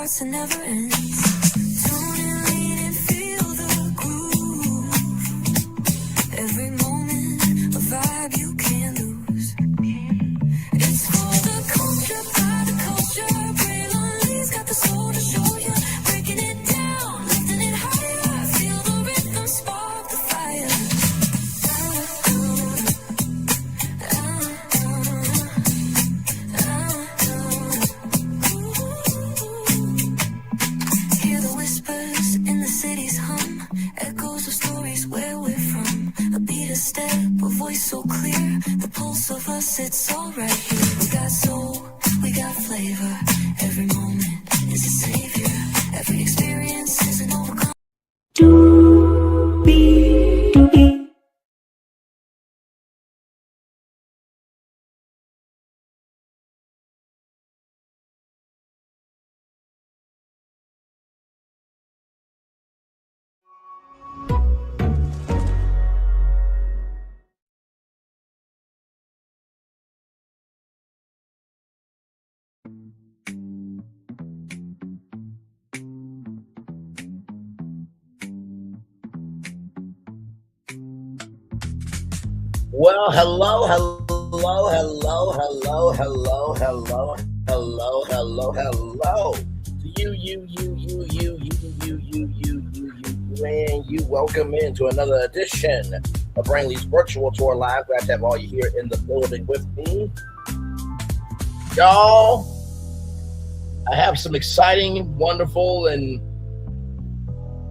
starts and never ends. Tune in, lean and feel the groove. Every moment, a vibe you can't lose. It's for the culture, by the culture. Braylon got the soul to show you. Breaking it down, lifting it higher. Feel the rhythm, spark the fire. Hear the whispers in the city's hum. Echoes of stories where we're from. A beat, a step, a voice so clear. The pulse of us, it's all right here. We got soul, we got flavor. Every moment is a savior. Every experience is an overcome. Well, hello to you, and you. Welcome into another edition of Brainley's Virtual Tour Live. Glad to have all you here in the building with me. Y'all, I have some exciting, wonderful, and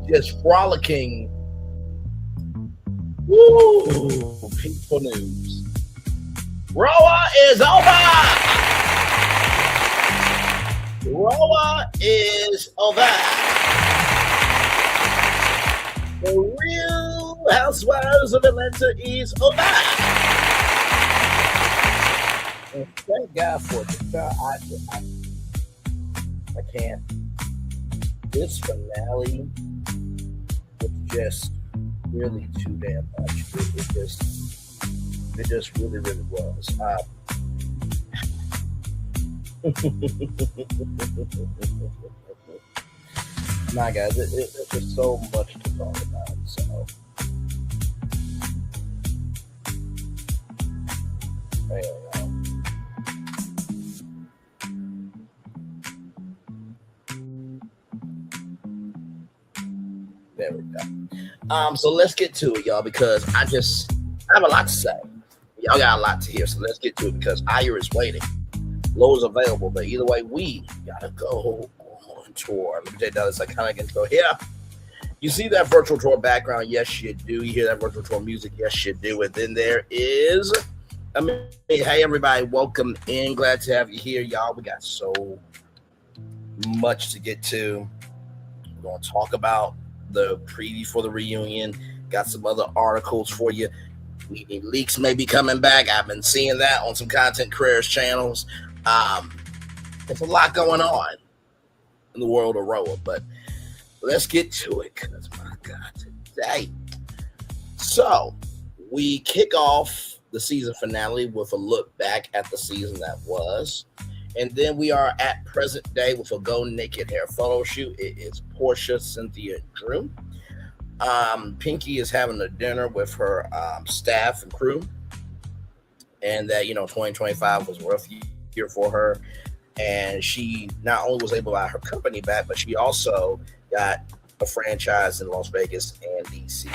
just frolicking people news. Roa is over. The real Housewives of Atlanta is over. And thank God for it. I can't. This finale was just really too damn much. It just really was. My God, there's just so much to talk about. So, there we go. So let's get to it, y'all, because I have a lot to say. Y'all got a lot to hear, so let's get to it because Aya is waiting. Lowe's available, but either way, we gotta go on tour. Let me tell you that, I kind of can go here. You see that virtual tour background? Yes, you do. You hear that virtual tour music? Yes, you do. And then there is, hey, everybody, welcome in. Glad to have you here, y'all. We got so much to get to. We're gonna talk about the preview for the reunion. Got some other articles for you. Leaks may be coming back. I've been seeing that on some content creators channels. There's a lot going on in the world of Roa, but let's get to it because my God, today. So we kick off the season finale with a look back at the season that was. And then we are at present day with a go naked hair photo shoot. It is Porsha, Cynthia, and Drew. Pinky is having a dinner with her staff and crew, and that 2025 was a rough year for her, and she not only was able to buy her company back, but she also got a franchise in Las Vegas and DC.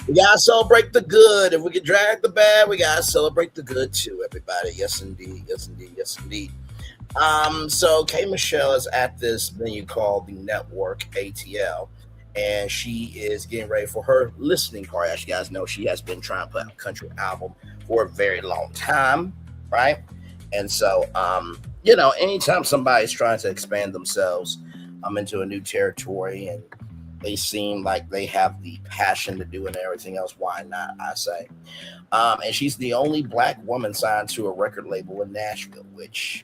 We gotta celebrate the good. If we can drag the bad, we gotta celebrate the good too, everybody. Yes indeed. So K Michelle is at this venue called the Network ATL, and she is getting ready for her listening party. As you guys know, she has been trying to put out a country album for a very long time, right? And so, anytime somebody's trying to expand themselves into a new territory and they seem like they have the passion to do it and everything else, why not, I say. And she's the only Black woman signed to a record label in Nashville, which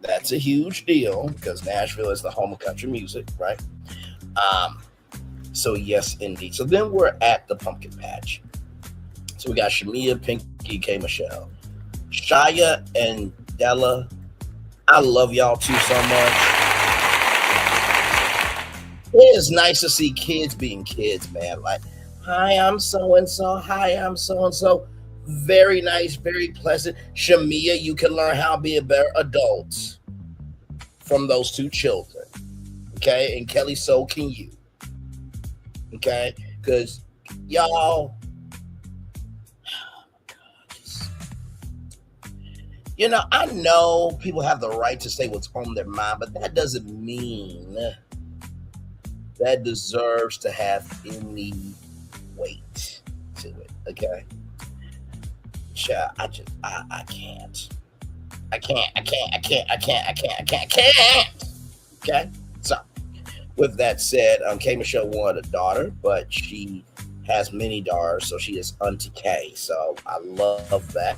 that's a huge deal because Nashville is the home of country music, right? So yes, indeed. So then we're at the pumpkin patch. So we got Shamea, Pinky, K Michelle, Shia, and Della I love y'all too so much. It is nice to see kids being kids, man. Like, hi, I'm so and so. Hi, I'm so and so. Very nice, very pleasant. Shamea, you can learn how to be a better adult from those two children. Okay, and Kelly, so can you. Okay, because y'all, I know people have the right to say what's on their mind, but that doesn't mean that deserves to have any weight to it. Okay, child, I can't. I can't. Okay, so with that said, K Michelle wanted a daughter, but she has many daughters, so she is Auntie K. So I love that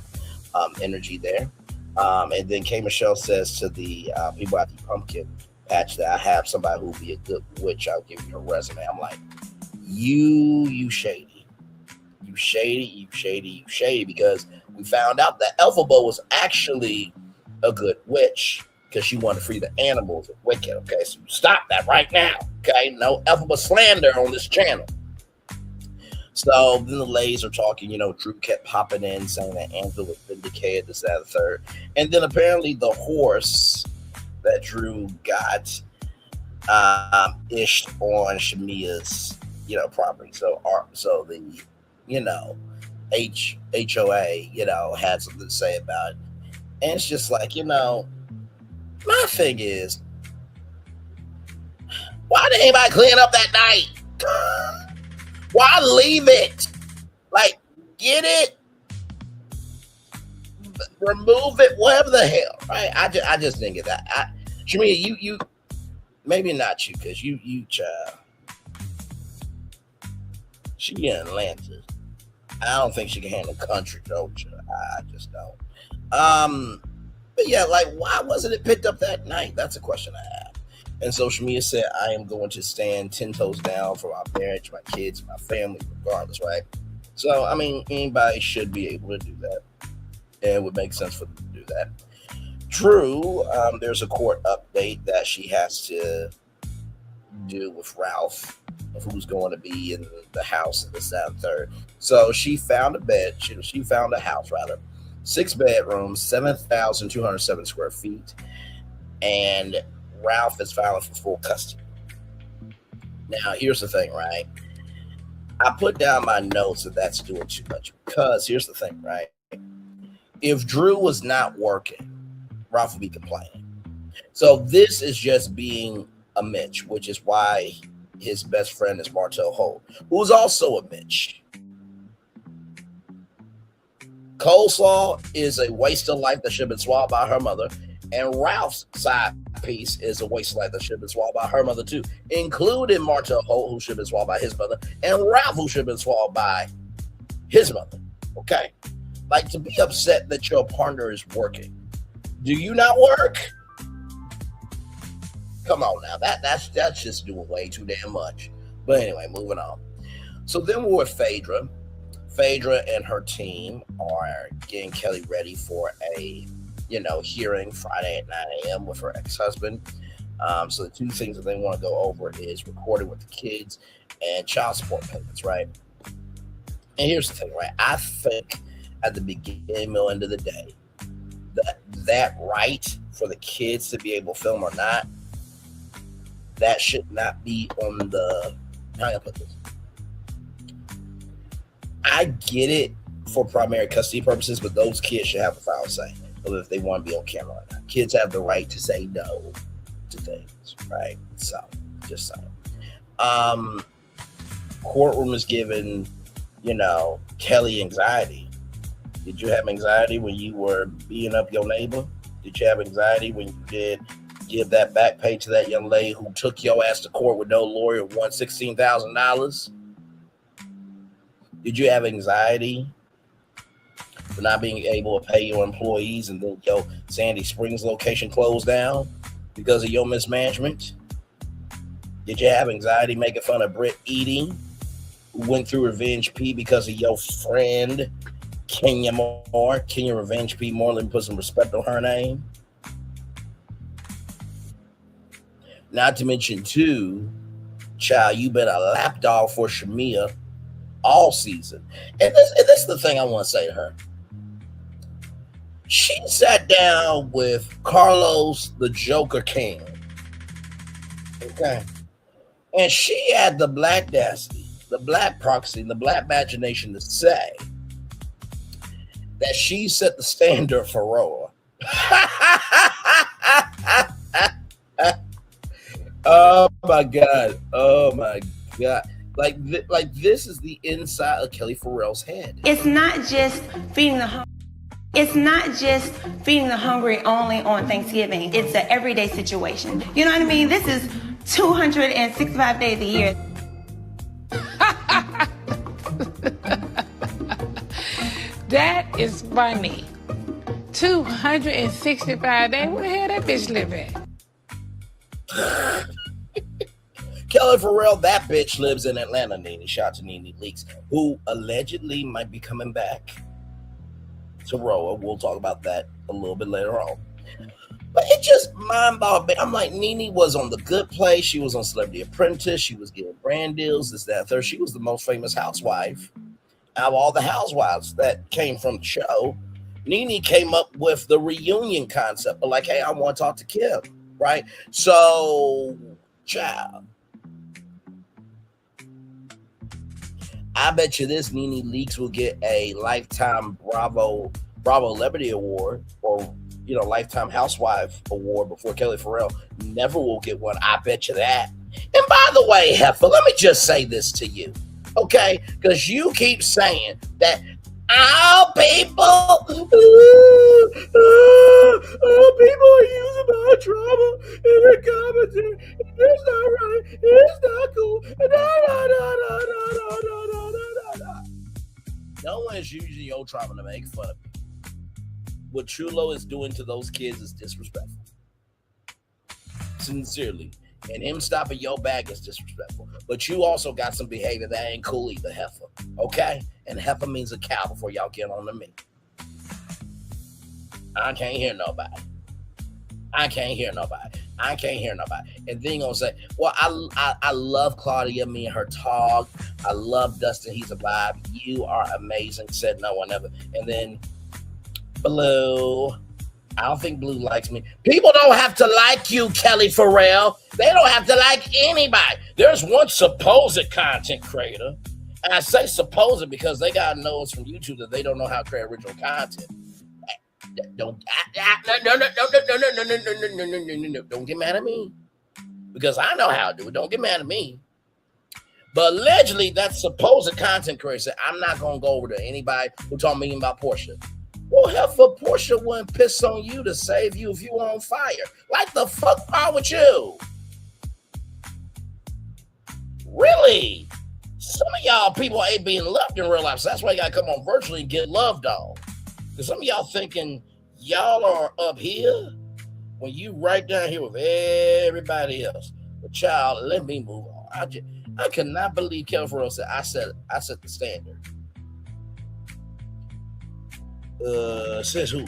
energy there. And then K Michelle says to the people at the pumpkin patch that I have somebody who will be a good witch. I'll give you a resume. I'm like, you shady. You shady, because we found out that Elphaba was actually a good witch because she wanted to free the animals of Wicked. Okay, so stop that right now. Okay, no Elphaba slander on this channel. So then the ladies are talking, Drew kept popping in saying that Angela was vindicated, this, that, and the third. And then apparently the horse that Drew got ished on Shamea's, property. So the, HOA, had something to say about it. And it's just like, my thing is, why did anybody clean up that night? Why leave it? Like, get it, remove it, whatever the hell, right? I just think of that. Shamea, you maybe not you, because you child. She in Atlanta. I don't think she can handle country culture. I just don't. But yeah, like, why wasn't it picked up that night? That's a question I have. And so Shamea said, I am going to stand 10 toes down for my marriage, my kids, my family, regardless, right? So, I mean, anybody should be able to do that. And it would make sense for them to do that. True, there's a court update that she has to do with Ralph, of who's going to be in the house in the 7th, 3rd. So she found a bed, she found a house, rather. 6 bedrooms, 7,207 square feet. And Ralph is filing for full custody. Now, here's the thing, right? I put down my notes that that's doing too much, because here's the thing, right? If Drew was not working, Ralph would be complaining. So this is just being a Mitch, which is why his best friend is Martell Holt, who's also a Mitch. Coleslaw is a waste of life that should have been swallowed by her mother. And Ralph's side piece is a waste of life that should have been swallowed by her mother too, including Martell Holt, who should have been swallowed by his mother, and Ralph, who should have been swallowed by his mother. Okay? Like, to be upset that your partner is working. Do you not work? Come on now. That's just doing way too damn much. But anyway, moving on. So then we're with Phaedra. Phaedra and her team are getting Kelli ready for a hearing Friday at 9 a.m. with her ex-husband. So the two things that they want to go over is recording with the kids and child support payments, right? And here's the thing, right? I think at the beginning, middle, end of the day, that right for the kids to be able to film or not, that should not be on the, how do I put this? I get it for primary custody purposes, but those kids should have a final say if they want to be on camera or not. Kids have the right to say no to things, right? So, just saying. Courtroom is giving, Kelli anxiety. Did you have anxiety when you were beating up your neighbor? Did you have anxiety when you did give that back pay to that young lady who took your ass to court with no lawyer and won $16,000? Did you have anxiety for not being able to pay your employees and then your Sandy Springs location closed down because of your mismanagement? Did you have anxiety making fun of Britt Eating, who went through Revenge P because of your friend Kenya Moore? Kenya Revenge P Moore, let me put some respect on her name. Not to mention, too, child, you've been a lapdog for Shamea all season. And this is the thing I want to say to her. She sat down with Carlos, the Joker King. Okay. And she had the black audacity, the black proxy, the black imagination to say that she set the standard for Roa. Oh my God. Oh my God. Like this is the inside of Kelli Farrell's head. It's not just feeding the hungry. It's not just feeding the hungry only on Thanksgiving. It's an everyday situation. You know what I mean? This is 265 days a year. That is funny. 265 days? Where the hell that bitch live at? Kelli Farrell, that bitch lives in Atlanta, Nene. Shout out to Nene Leakes, who allegedly might be coming back to Roa. We'll talk about that a little bit later on. But it just mind-boggling. I'm like, Nene was on The Good Place. She was on Celebrity Apprentice. She was getting brand deals, this, that, third. She was the most famous housewife out of all the housewives that came from the show. Nene came up with the reunion concept. But like, hey, I want to talk to Kim, right? So, child, I bet you this Nene Leakes will get a lifetime Bravo Celebrity Award, or lifetime housewife award before Kelli Farrell never will get one. I bet you that. And by the way, Heifer, let me just say this to you, okay? Because you keep saying that all people, people are using my trauma in their commentary. It's not right. It's not cool. No one is using your trauma to make fun of me. What Chulo is doing to those kids is disrespectful. Sincerely. And him stopping your bag is disrespectful. But you also got some behavior that ain't cool either, Heifer. Okay? And Heifer means a cow before y'all get on to me. I can't hear nobody. And then gonna say, well, I love Claudia, me and her talk. I love Dustin, he's a vibe. You are amazing, said no one ever. And then Blue, I don't think Blue likes me. People don't have to like you, Kelli Farrell. They don't have to like anybody. There's one supposed content creator, and I say supposed because they got notes from YouTube that they don't know how to create original content. Don't get mad at me, because I know how to do it. Don't get mad at me. But allegedly, that supposed content creator said, I'm not gonna go over to anybody who told me about Porsha. Well, Heifer, Porsha wouldn't piss on you to save you if you were on fire. Like, the fuck wrong with you? Really? Some of y'all people ain't being loved in real life, so that's why you gotta come on virtually and get loved on. Because some of y'all thinking y'all are up here when you right down here with everybody else. But child, let me move on. I cannot believe Kelli Farrell said I set the standard. Says who?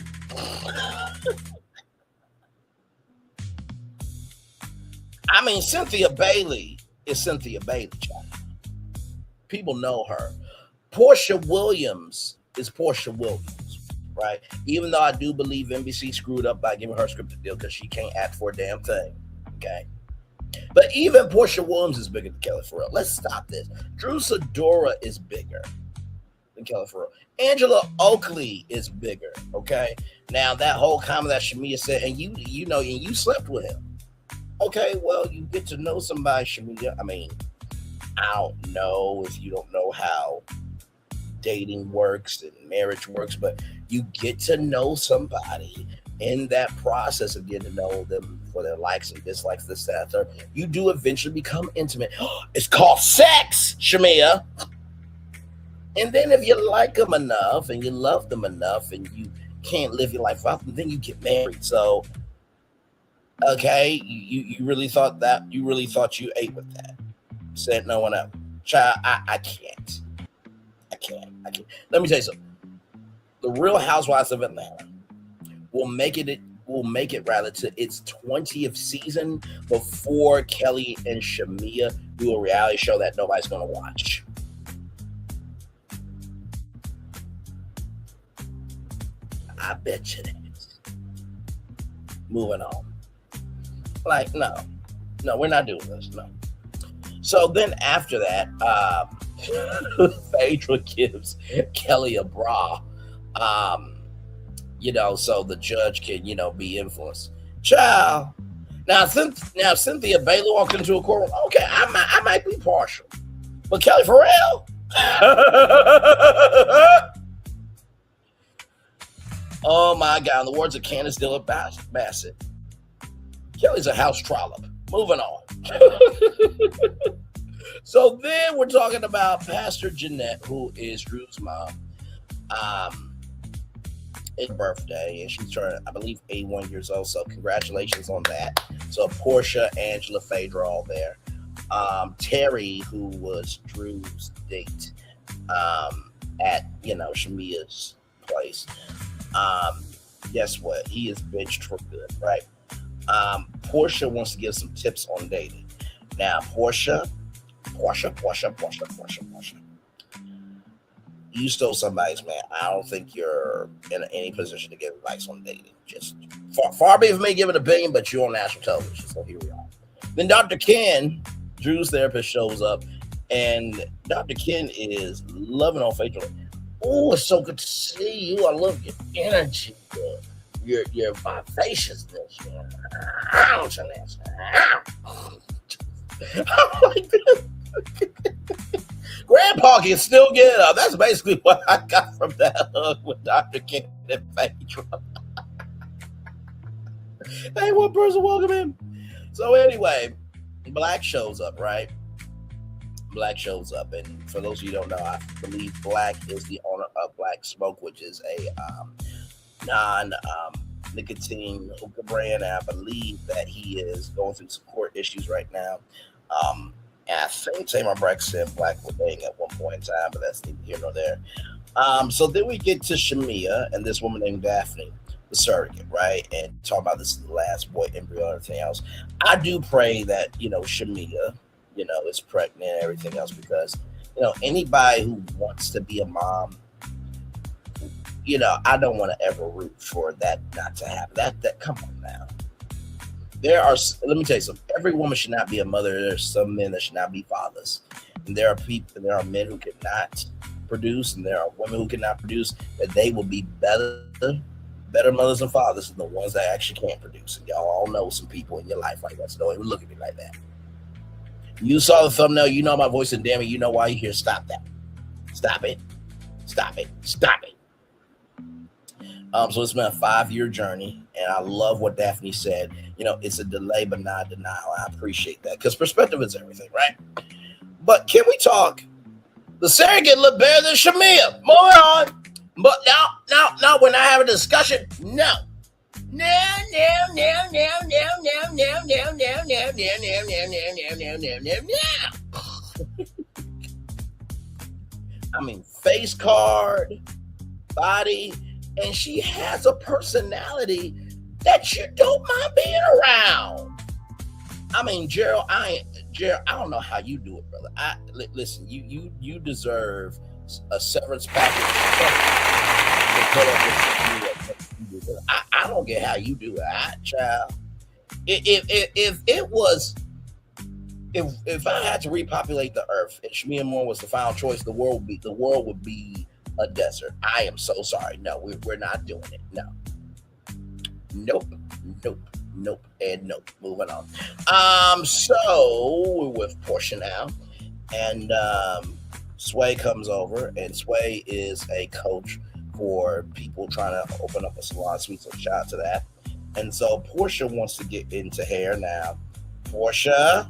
I mean, Cynthia Bailey is Cynthia Bailey, child. People know her. Porsha Williams is Porsha Williams, right? Even though I do believe NBC screwed up by giving her a scripted deal because she can't act for a damn thing, okay? But even Porsha Williams is bigger than Kelli Farrell. Let's stop this. Drew Sidora is bigger than Kelli Farrell. Angela Oakley is bigger, okay? Now, that whole comment that Shamea said, and you slept with him. Okay, well, you get to know somebody, Shamea. I mean, I don't know if you don't know how dating works and marriage works, but you get to know somebody in that process of getting to know them for their likes and dislikes, this, that, third. You do eventually become intimate. It's called sex, Shamea. And then if you like them enough and you love them enough and you can't live your life without them, then you get married. So, okay, you really thought you ate with that. Said no one else. Child, I can't. Let me tell you something. The Real Housewives of Atlanta will make it will make it rather to its 20th season before Kelli and Shamea do a reality show that nobody's going to watch. I bet you that. Moving on. Like, no, we're not doing this. No. So then after that, Phaedra gives Kelli a bra, so the judge can, be influenced. Child. Now Cynthia Bailey walked into a courtroom. Okay, I might be partial, but Kelli for real? Oh my God! In the words of Candace Dillard Bassett, Kelli's a house trollop. Moving on. So then we're talking about Pastor Jeanette, who is Drew's mom. It's her birthday, and she's turning, I believe, 81 years old. So congratulations on that. So Porsha, Angela, Phaedra, all there. Terry, who was Drew's date, at Shamea's place. Guess what? He is benched for good, right? Porsha wants to give some tips on dating. Now, Porsha. You stole somebody's man. I don't think you're in any position to give advice on dating. Just far be it from me giving an opinion, but you're on national television, so here we are. Then Dr. Ken, Drew's therapist, shows up, and Dr. Ken is loving on Phaedra. Oh, it's so good to see you. I love your energy, your vivaciousness. Grandpa can still get up. That's basically what I got from that hug with Dr. Ken and Phaedra. Hey, one person welcome him. So anyway, Black shows up, right? Black shows up, and for those of you who don't know, I believe Black is the owner of Black Smoke, which is a non-nicotine hookah brand. And I believe that he is going through some court issues right now. And I think Tamar Braxton and Black were dating at one point in time, but that's neither here nor there. So then we get to Shamea and this woman named Daphne, the surrogate, right? And talk about this last boy embryo and everything else. I do pray that, Shamea, is pregnant and everything else, because, anybody who wants to be a mom, I don't want to ever root for that not to happen. That come on now. Let me tell you something. Every woman should not be a mother. There's some men that should not be fathers. And there are men who cannot produce, and there are women who cannot produce, that they will be better mothers and fathers than the ones that actually can't produce. And y'all all know some people in your life like that, so don't even look at me like that. You saw the thumbnail, you know my voice, and damn it, you know why you're here. Stop that. Stop it. Stop it. Stop it. So it's been a 5-year journey, and I love what Daphne said. It's a delay, but not a denial. I appreciate that, because perspective is everything, right? But can we talk? The surrogate look better than Shamea. Moving on. But now, when I have a discussion, no. I mean, face card, body, and she has a personality that you don't mind being around. I mean, Gerald, I don't know how you do it, brother. Listen, you deserve a severance package. I don't get how you do it, child. If I had to repopulate the earth and Shamea Moore was the final choice, the world would be a desert. I am so sorry. No, we're not doing it. No. Nope. And nope. Moving on. So we're with Porsha now, and Sway comes over, and Sway is a coach for people trying to open up a salon suite. So shout out to that. And so Porsha wants to get into hair now. Porsha,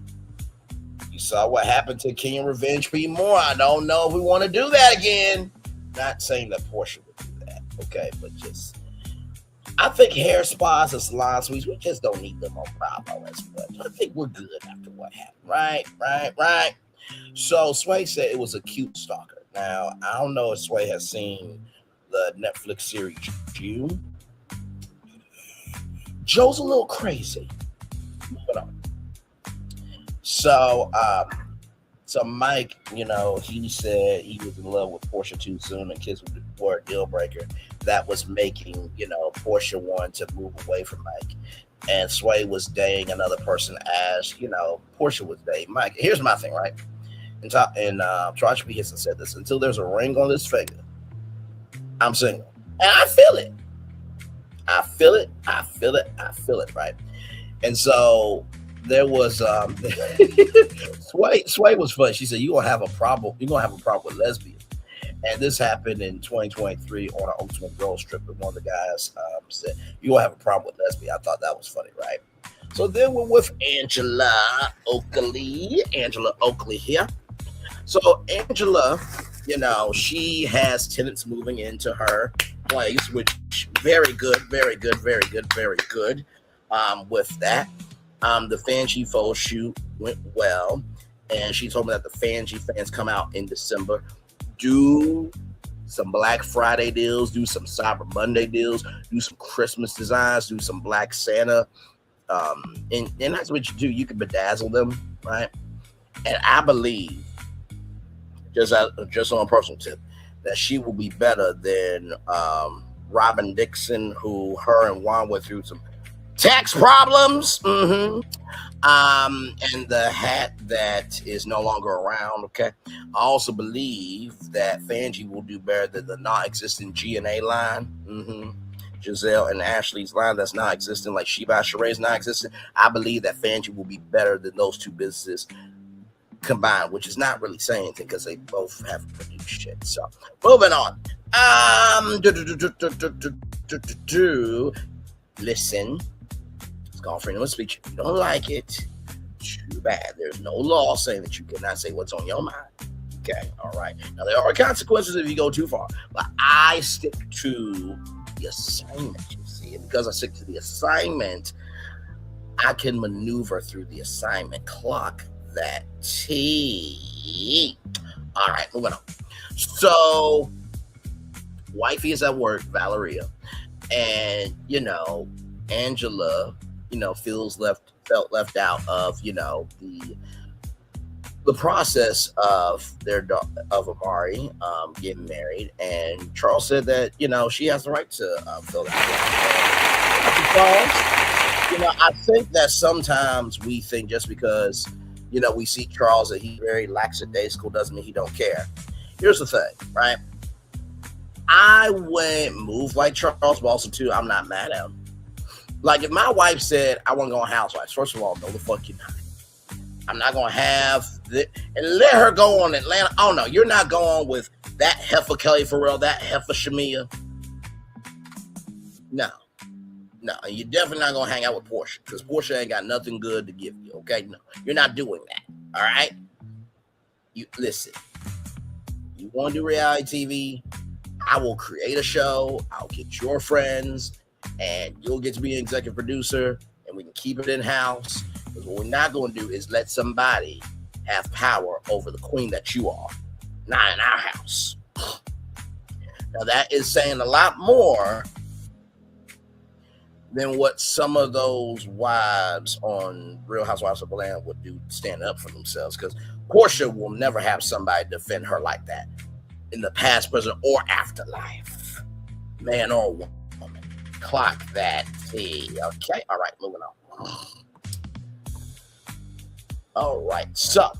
you saw what happened to King of Revenge P. Moore. I don't know if we want to do that again. Not saying that Porsha would do that, okay? But I think hair spas and salon suites, we just don't need them on Bravo as much. I think we're good after what happened, right? So Sway said it was a cute stalker. Now, I don't know if Sway has seen the Netflix series June. Joe's a little crazy. Moving on. So, Mike, he said he was in love with Porsha too soon, and kids were a deal breaker. That was making, Porsha want to move away from Mike. And Sway was dating another person as, Porsha was dating Mike. Here's my thing, right? And Taraji P. Henson said this: until there's a ring on this finger, I'm single. And I feel it. I feel it, right? And so there was Sway was funny. She said, you're gonna have a problem with lesbians. And this happened in 2023 on an Ultimate Girls trip, and one of the guys said, you're gonna have a problem with lesbians. I thought that was funny, right? So then we're with Angela Oakley here. So Angela, she has tenants moving into her place, which very good with that. The Fanji photo shoot went well, and she told me that the Fanji fans come out in December, do some Black Friday deals, do some Cyber Monday deals, do some Christmas designs, do some Black Santa, and that's what you do. You can bedazzle them, right? And I believe, just on a personal tip, that she will be better than Robin Dixon, who her and Juan went through some tax problems. And the hat that is no longer around. Okay. I also believe that Fanji will do better than the non-existent G&A line. Giselle and Ashley's line that's non-existent, like Sheba Sheree's non-existent. I believe that Fanji will be better than those two businesses combined, which is not really saying anything because they both have produced shit. So moving on. Listen, it's called freedom of speech. If you don't like it, too bad. There's no law saying that you cannot say what's on your mind. Okay, all right. Now there are consequences if you go too far, but I stick to the assignment. You see, and because I stick to the assignment, I can maneuver through the assignment. Clock that T. All right, moving on. So, wifey is at work, Valeria, and Angela, felt left out of the process of of Amari getting married, and Charles said that she has the right to fill that. Because I think that sometimes we think just because we see Charles that he's very lackadaisical doesn't mean he don't care. Here's the thing, right? I wouldn't move like Charles, but also too, I'm not mad at him. Like if my wife said I want to go on Housewives, first of all, no the fuck you're not. I'm not gonna have and let her go on Atlanta. Oh no, you're not going with that heifer Kelly Farrell, that heifer Shamea. No, and you're definitely not gonna hang out with Porsha because Porsha ain't got nothing good to give you. Okay, no, you're not doing that. All right, you listen. You want to do reality TV? I will create a show. I'll get your friends, and you'll get to be an executive producer, and we can keep it in house. Because what we're not going to do is let somebody have power over the queen that you are, not in our house. Now that is saying a lot more than what some of those wives on Real Housewives of Atlanta would do, stand up for themselves. Because Porsha will never have somebody defend her like that in the past, present, or afterlife, man or woman. Clock that T. Okay, all right, moving on. All right, so,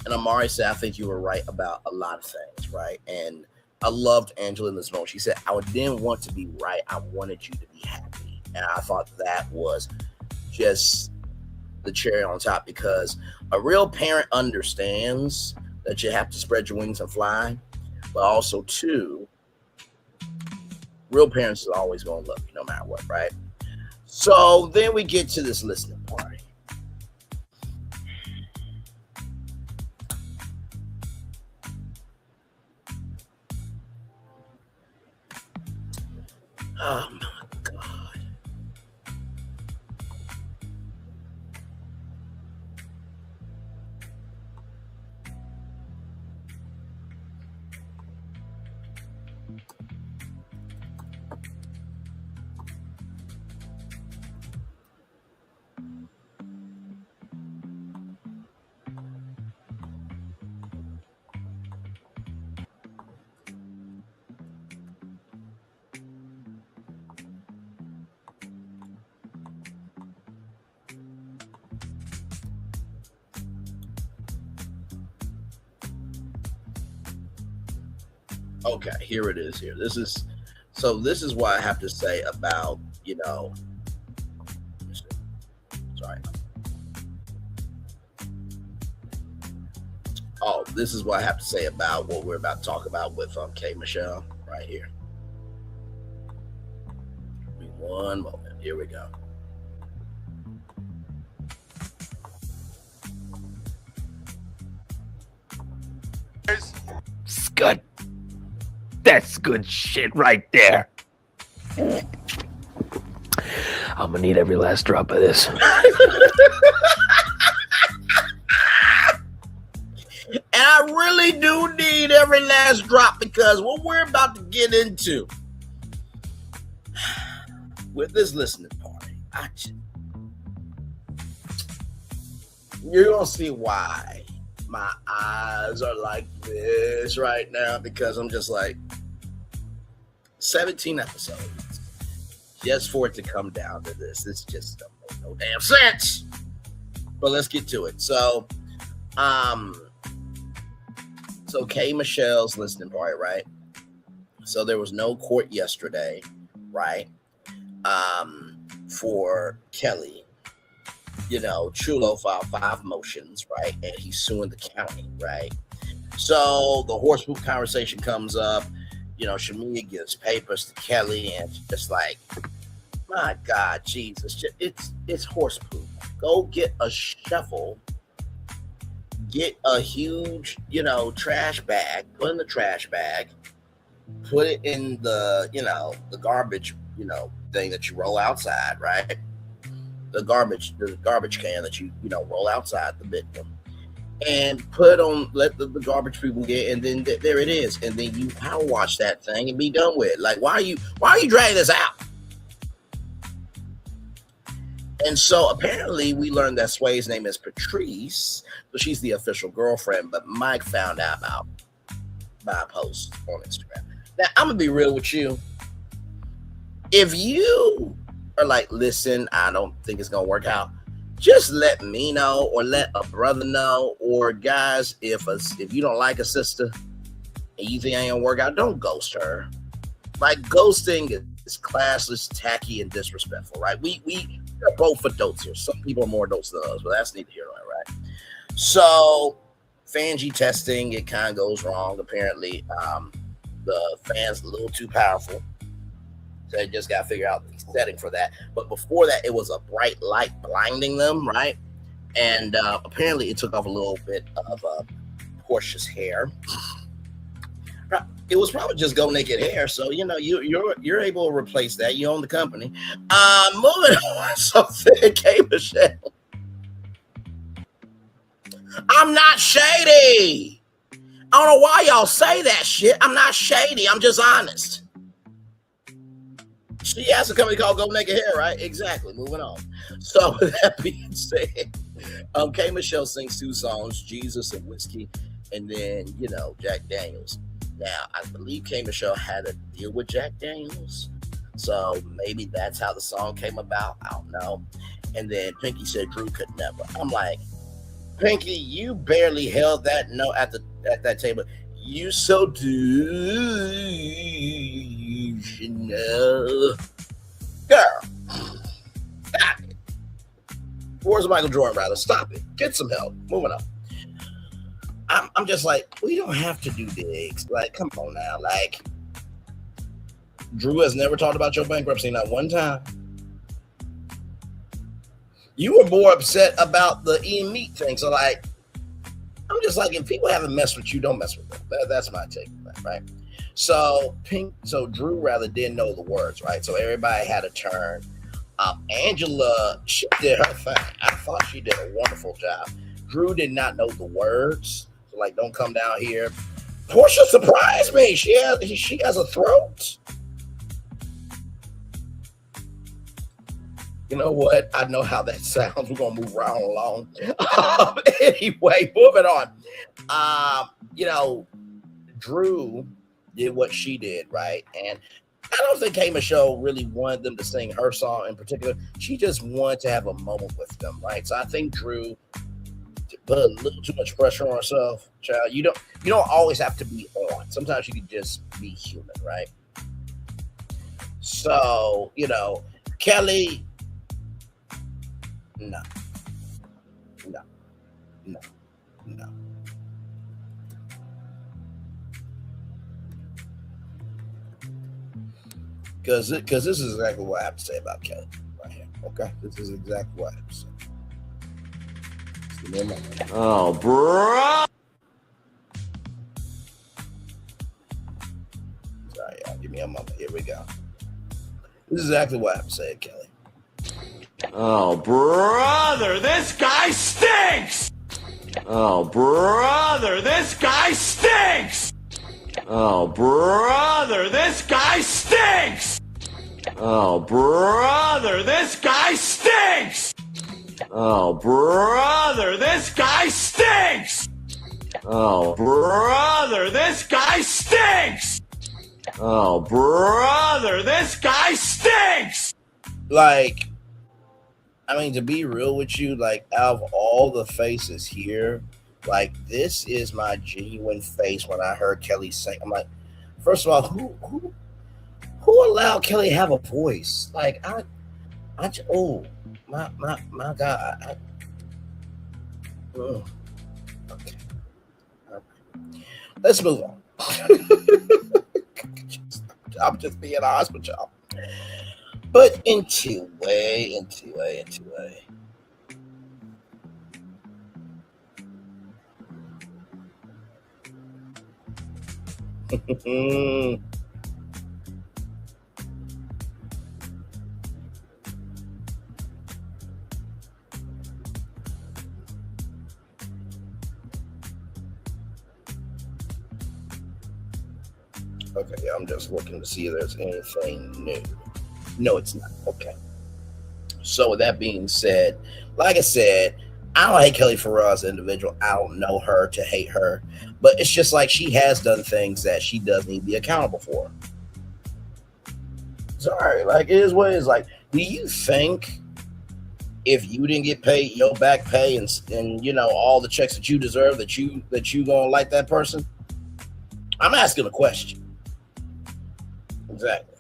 and Amari said, I think you were right about a lot of things, right? And I loved Angela in this moment. She said, I didn't want to be right. I wanted you to be happy. And I thought that was just the cherry on top, because a real parent understands that you have to spread your wings and fly, but also, too, real parents are always going to love you no matter what, right? So then we get to this listening party. Oh my God. Okay, here it is. Here, this is what I have to say about Sorry. Oh, this is what I have to say about what we're about to talk about with K Michelle right here. Give me one moment. Here we go. It's good. That's good shit right there. I'm gonna need every last drop of this. And I really do need every last drop, because what we're about to get into with this listening party, you're going to see why my eyes are like this right now, because I'm just like 17 episodes just for it to come down to this. This just don't make no damn sense. But let's get to it. So K Michelle's listening party, right? So there was no court yesterday, right? For Kelli. Chulo filed 5 motions, right? And he's suing the county, right? So the horse poop conversation comes up. Shamea gives papers to Kelli, and it's just like, my God, Jesus, it's horse poop. Go get a shovel. Get a huge, trash bag, put in the trash bag, put it in the, the garbage, thing that you roll outside, right? The garbage can that you roll outside the victim, and let the garbage people get, and then there it is. And then you power wash that thing and be done with it. Like, why are you dragging this out? And so apparently we learned that Sway's name is Patrice, so she's the official girlfriend, but Mike found out about by a post on Instagram. Now, I'm going to be real with you. If you are like, listen, I don't think it's going to work out, just let me know, or let a brother know, or guys, if you don't like a sister and you think it ain't going to work out, don't ghost her. Like, ghosting is classless, tacky, and disrespectful, right? We're both adults here. Some people are more adults than others, but that's neither here nor there, right? So, Fangy testing, it kind of goes wrong. Apparently, the fan's a little too powerful. So they just got to figure out the setting for that. But before that, it was a bright light blinding them, right? And apparently, it took off a little bit of Porsha's hair. It was probably just Go Naked hair, so you're able to replace that. You own the company. Moving on, something K Michelle. I'm not shady. I don't know why y'all say that shit. I'm not shady. I'm just honest. She has a company called Go Naked Hair, right? Exactly. Moving on. So with that being said, K Michelle sings 2 songs, Jesus and Whiskey, and then Jack Daniels. Now, I believe K Michelle had a deal with Jack Daniels, so maybe that's how the song came about. I don't know. And then Pinky said Drew could never. I'm like, Pinky, you barely held that note at that table. You so delusional. Girl, stop it. Where's Michael Jordan, rather? Stop it. Get some help. Moving on. I'm just like, we don't have to do digs. Like, come on now. Like, Drew has never talked about your bankruptcy, not one time. You were more upset about the Ian Meat thing. So, like, I'm just like, if people haven't messed with you, don't mess with them. That's my take on that, right? So Drew rather didn't know the words, right? So everybody had a turn. Angela, she did her thing. I thought she did a wonderful job. Drew did not know the words. So, like, don't come down here. Porsha surprised me. She has a throat. You know what? I know how that sounds. We're going to move right along. Anyway, moving on. Drew did what she did, right? And I don't think K Michelle really wanted them to sing her song in particular. She just wanted to have a moment with them, right? So I think Drew put a little too much pressure on herself, child. You don't always have to be on. Sometimes you can just be human, right? So, Kelli, no, no, no, no. Because this is exactly what I have to say about Kelli right here. Okay, this is exactly what I have to say. Give me a moment. Oh, bro. Sorry, y'all. Give me a moment. Here we go. This is exactly what I have to say, Kelli. Oh, brother, this guy stinks! Oh, brother, this guy stinks! Oh, brother, this guy stinks! Oh, brother, this guy stinks! Oh, brother, this guy stinks! Oh, brother, this guy stinks! Oh, brother, this guy stinks! Like, I mean, to be real with you, like, out of all the faces here, like, this is my genuine face when I heard Kelli sing. I'm like, first of all, who allowed Kelli to have a voice? Like, oh my God. Okay. Let's move on. I'm just being honest with y'all. But into a. Okay, yeah, I'm just looking to see if there's anything new. No, it's not. Okay. So with that being said, like I said, I don't hate Kelli Farrell as an individual. I don't know her to hate her. But it's just like she has done things that she does need to be accountable for. Sorry, like, it is what it is. Like, do you think if you didn't get paid your back pay and all the checks that you deserve that you gonna like that person? I'm asking a question. Exactly.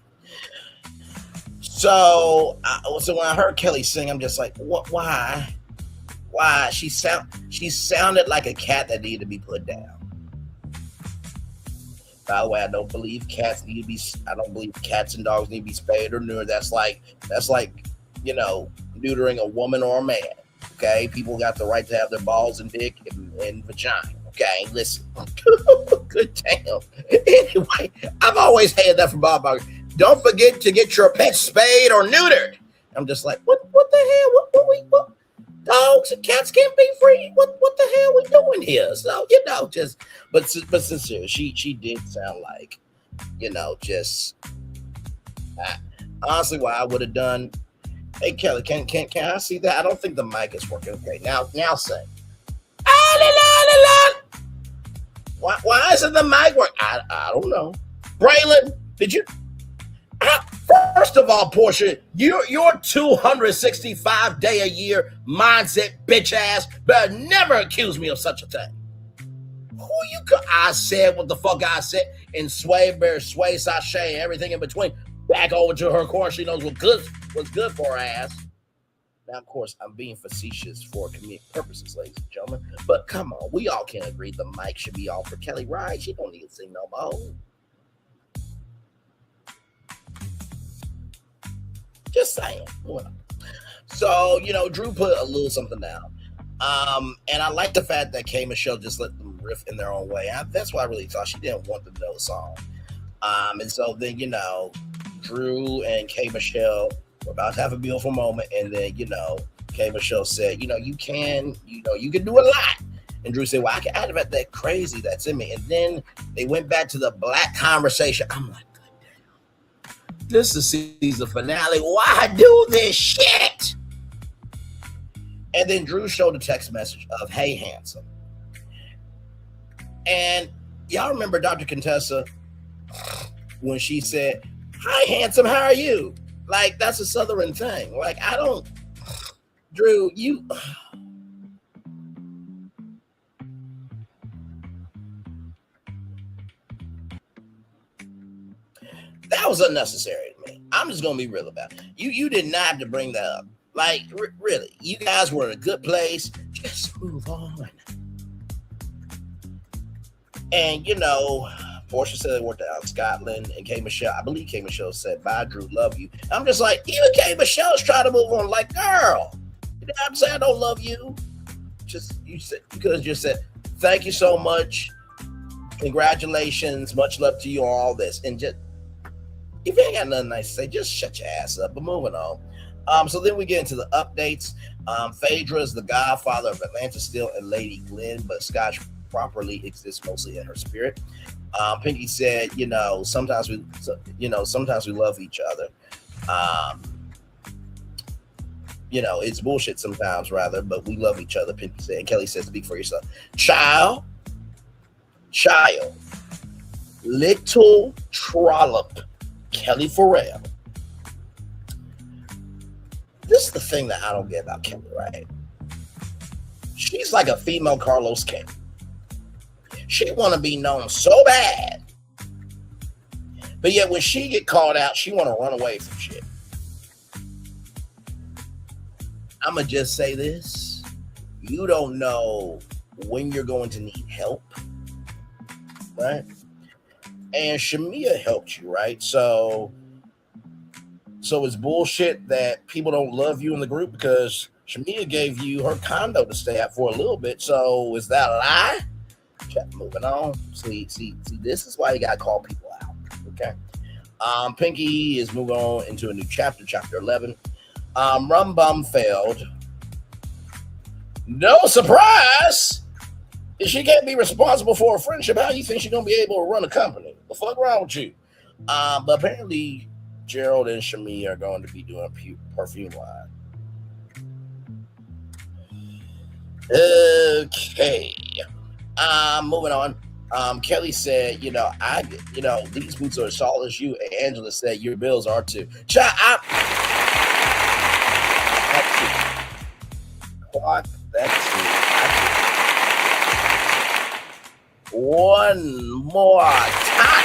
So when I heard Kelli sing, I'm just like, what? Why? She sounded like a cat that needed to be put down. By the way, I don't believe cats and dogs need to be spayed or neutered. That's like neutering a woman or a man. Okay, people got the right to have their balls and dick and vagina. Okay, listen. Good damn. Anyway, I've always hated that from Bob Barker. Don't forget to get your pet spayed or neutered. I'm just like, what the hell? What? Dogs and cats can't be free. What the hell we doing here? So, but sincerely, she did sound like, honestly, what I would have done. Hey, Kelli, can I see that? I don't think the mic is working. Okay, now say. Why isn't the mic working? I don't know. Braylon, did you? First of all, Porsha, your 265-day-a-year mindset, bitch ass, better never accuse me of such a thing. I said what the fuck I said, and sway, sachet, everything in between. Back over to her course. She knows what's good for her ass. Now, of course, I'm being facetious for comedic purposes, ladies and gentlemen. But come on, we all can agree the mic should be off for Kelli, right? She don't need to sing no more. Just saying. So, Drew put a little something down. And I like the fact that K. Michelle just let them riff in their own way. That's why I really thought she didn't want them to know the song. And so then, Drew and K. Michelle were about to have a beautiful moment. And then, K. Michelle said, you can do a lot. And Drew said, well, I can activate that crazy that's in me. And then they went back to the black conversation. I'm like, this is season finale. Why do this shit? And then Drew showed a text message of, hey, handsome. And y'all remember Dr. Contessa when she said, hi, handsome, how are you? Like, that's a Southern thing. Like, Drew, That was unnecessary to me. I'm just gonna be real about it. You did not have to bring that up. Like, really, you guys were in a good place. Just move on. And Porsha said they worked out in Scotland, and K Michelle, I believe K Michelle said, "Bye, Drew, love you." I'm just like, even K Michelle's trying to move on. Like, girl, you know what I'm saying? I don't love you. You could have just said, "Thank you so much, congratulations, much love to you on all this," and just, if you ain't got nothing nice to say, just shut your ass up. But moving on. So then we get into the updates. Phaedra is the godfather of Atlanta still and Lady Glenn, but Scotch properly exists mostly in her spirit. Pinky said, sometimes we love each other. It's bullshit sometimes, rather, but we love each other. Pinky said. And Kelly says, "Speak for yourself, child, little trollop, Kelly Farrell." This is the thing that I don't get about Kelly, right? She's like a female Carlos King. She want to be known so bad, but yet when she get called out, she want to run away from shit. I'm going to just say this. You don't know when you're going to need help, right? And Shamea helped you, right? So it's bullshit that people don't love you in the group because Shamea gave you her condo to stay at for a little bit. So is that a lie? Moving on. See, this is why you gotta call people out. Okay. Pinky is moving on into a new chapter 11. Rum Bum failed. No surprise! If she can't be responsible for a friendship, how do you think she's gonna be able to run a company? The fuck wrong with you? But apparently Gerald and Shamea are going to be doing a perfume line. Okay. Moving on. Kelly said, these boots are as solid as you. And Angela said, your bills are too. One more time.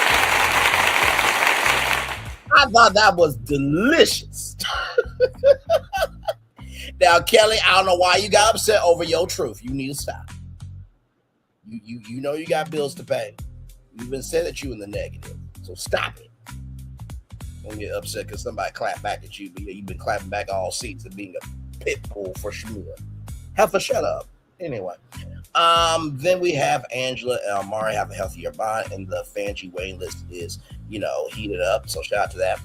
I thought that was delicious. Now, Kelly, I don't know why you got upset over your truth. You need to stop. You know you got bills to pay. You even said that you in the negative. So stop it. Don't get upset because somebody clapped back at you, but you've been clapping back all seats and being a pit bull for Shamea. Have to shut up. Anyway. Then we have Angela and Amari have a healthier bond, and the Fangy waiting list is, heated up. So shout out to that.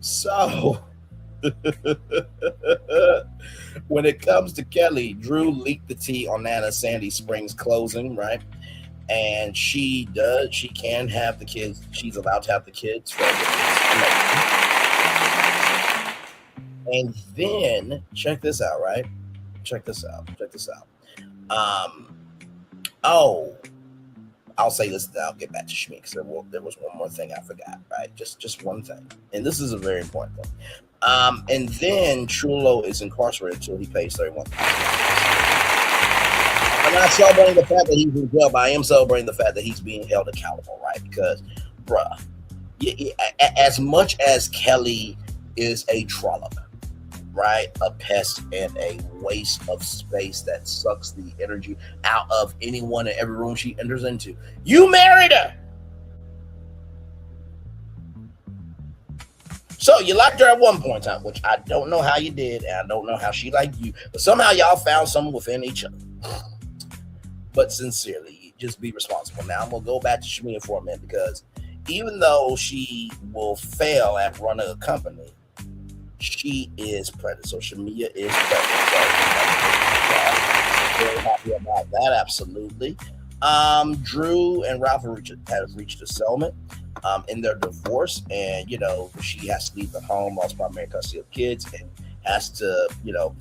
So when it comes to Kelly, Drew leaked the tea on Nana Sandy Springs closing, right? And she can have the kids. She's allowed to have the kids. And then check this out, right? Check this out. I'll say this, then I'll get back to Shmi because there was one more thing I forgot, right? Just one thing. And this is a very important thing. And then Chulo is incarcerated until he pays $31,000. I'm not celebrating the fact that he's in jail, but I am celebrating the fact that he's being held accountable, right? Because, bruh, as much as Kelly is a trollop, right? A pest and a waste of space that sucks the energy out of anyone in every room she enters into. You married her! So you liked her at one point in time, which I don't know how you did, and I don't know how she liked you, but somehow y'all found something within each other. But sincerely, just be responsible. Now I'm gonna go back to Shamea for a minute because even though she will fail at running a company, she is pregnant. So Shamea is pregnant. So very happy about that, absolutely. Drew and Ralph have reached a settlement in their divorce, and she has to leave the home, lost primary custody of kids, and has to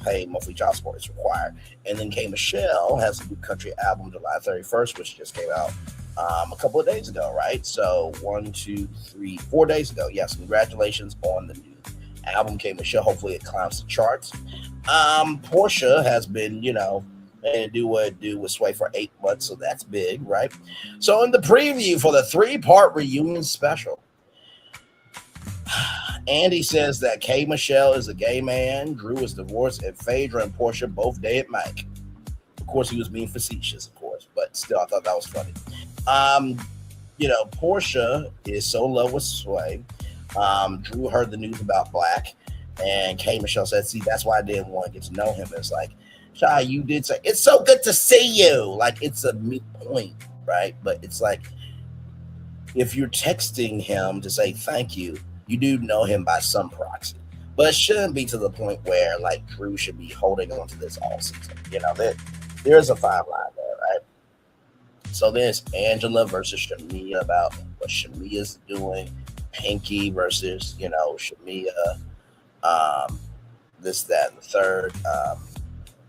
pay monthly child support is required. And then K Michelle has a new country album July 31st, which just came out a couple of days ago, right? So 1, 2, 3, 4 days ago. Yes, congratulations on the new album, K Michelle. Hopefully it climbs the charts. Porsha has been and do what it do with Sway for 8 months, so that's big, right? So in the preview for the 3-part reunion special, Andy says that K. Michelle is a gay man, Drew is divorced, and Phaedra and Porsha both dated Mike. Of course, he was being facetious, of course, but still, I thought that was funny. Porsha is so in love with Sway. Drew heard the news about Black, and K. Michelle said, see, that's why I didn't want to get to know him. It's like, Shy, you did say, it's so good to see you. Like, it's a mute point, right? But it's like, if you're texting him to say thank you, you do know him by some proxy. But it shouldn't be to the point where, like, Drew should be holding on to this all season. There's a fine line there, right? So there's Angela versus Shamea about what Shamea's doing. Pinky versus, Shamea. This, that, and the third.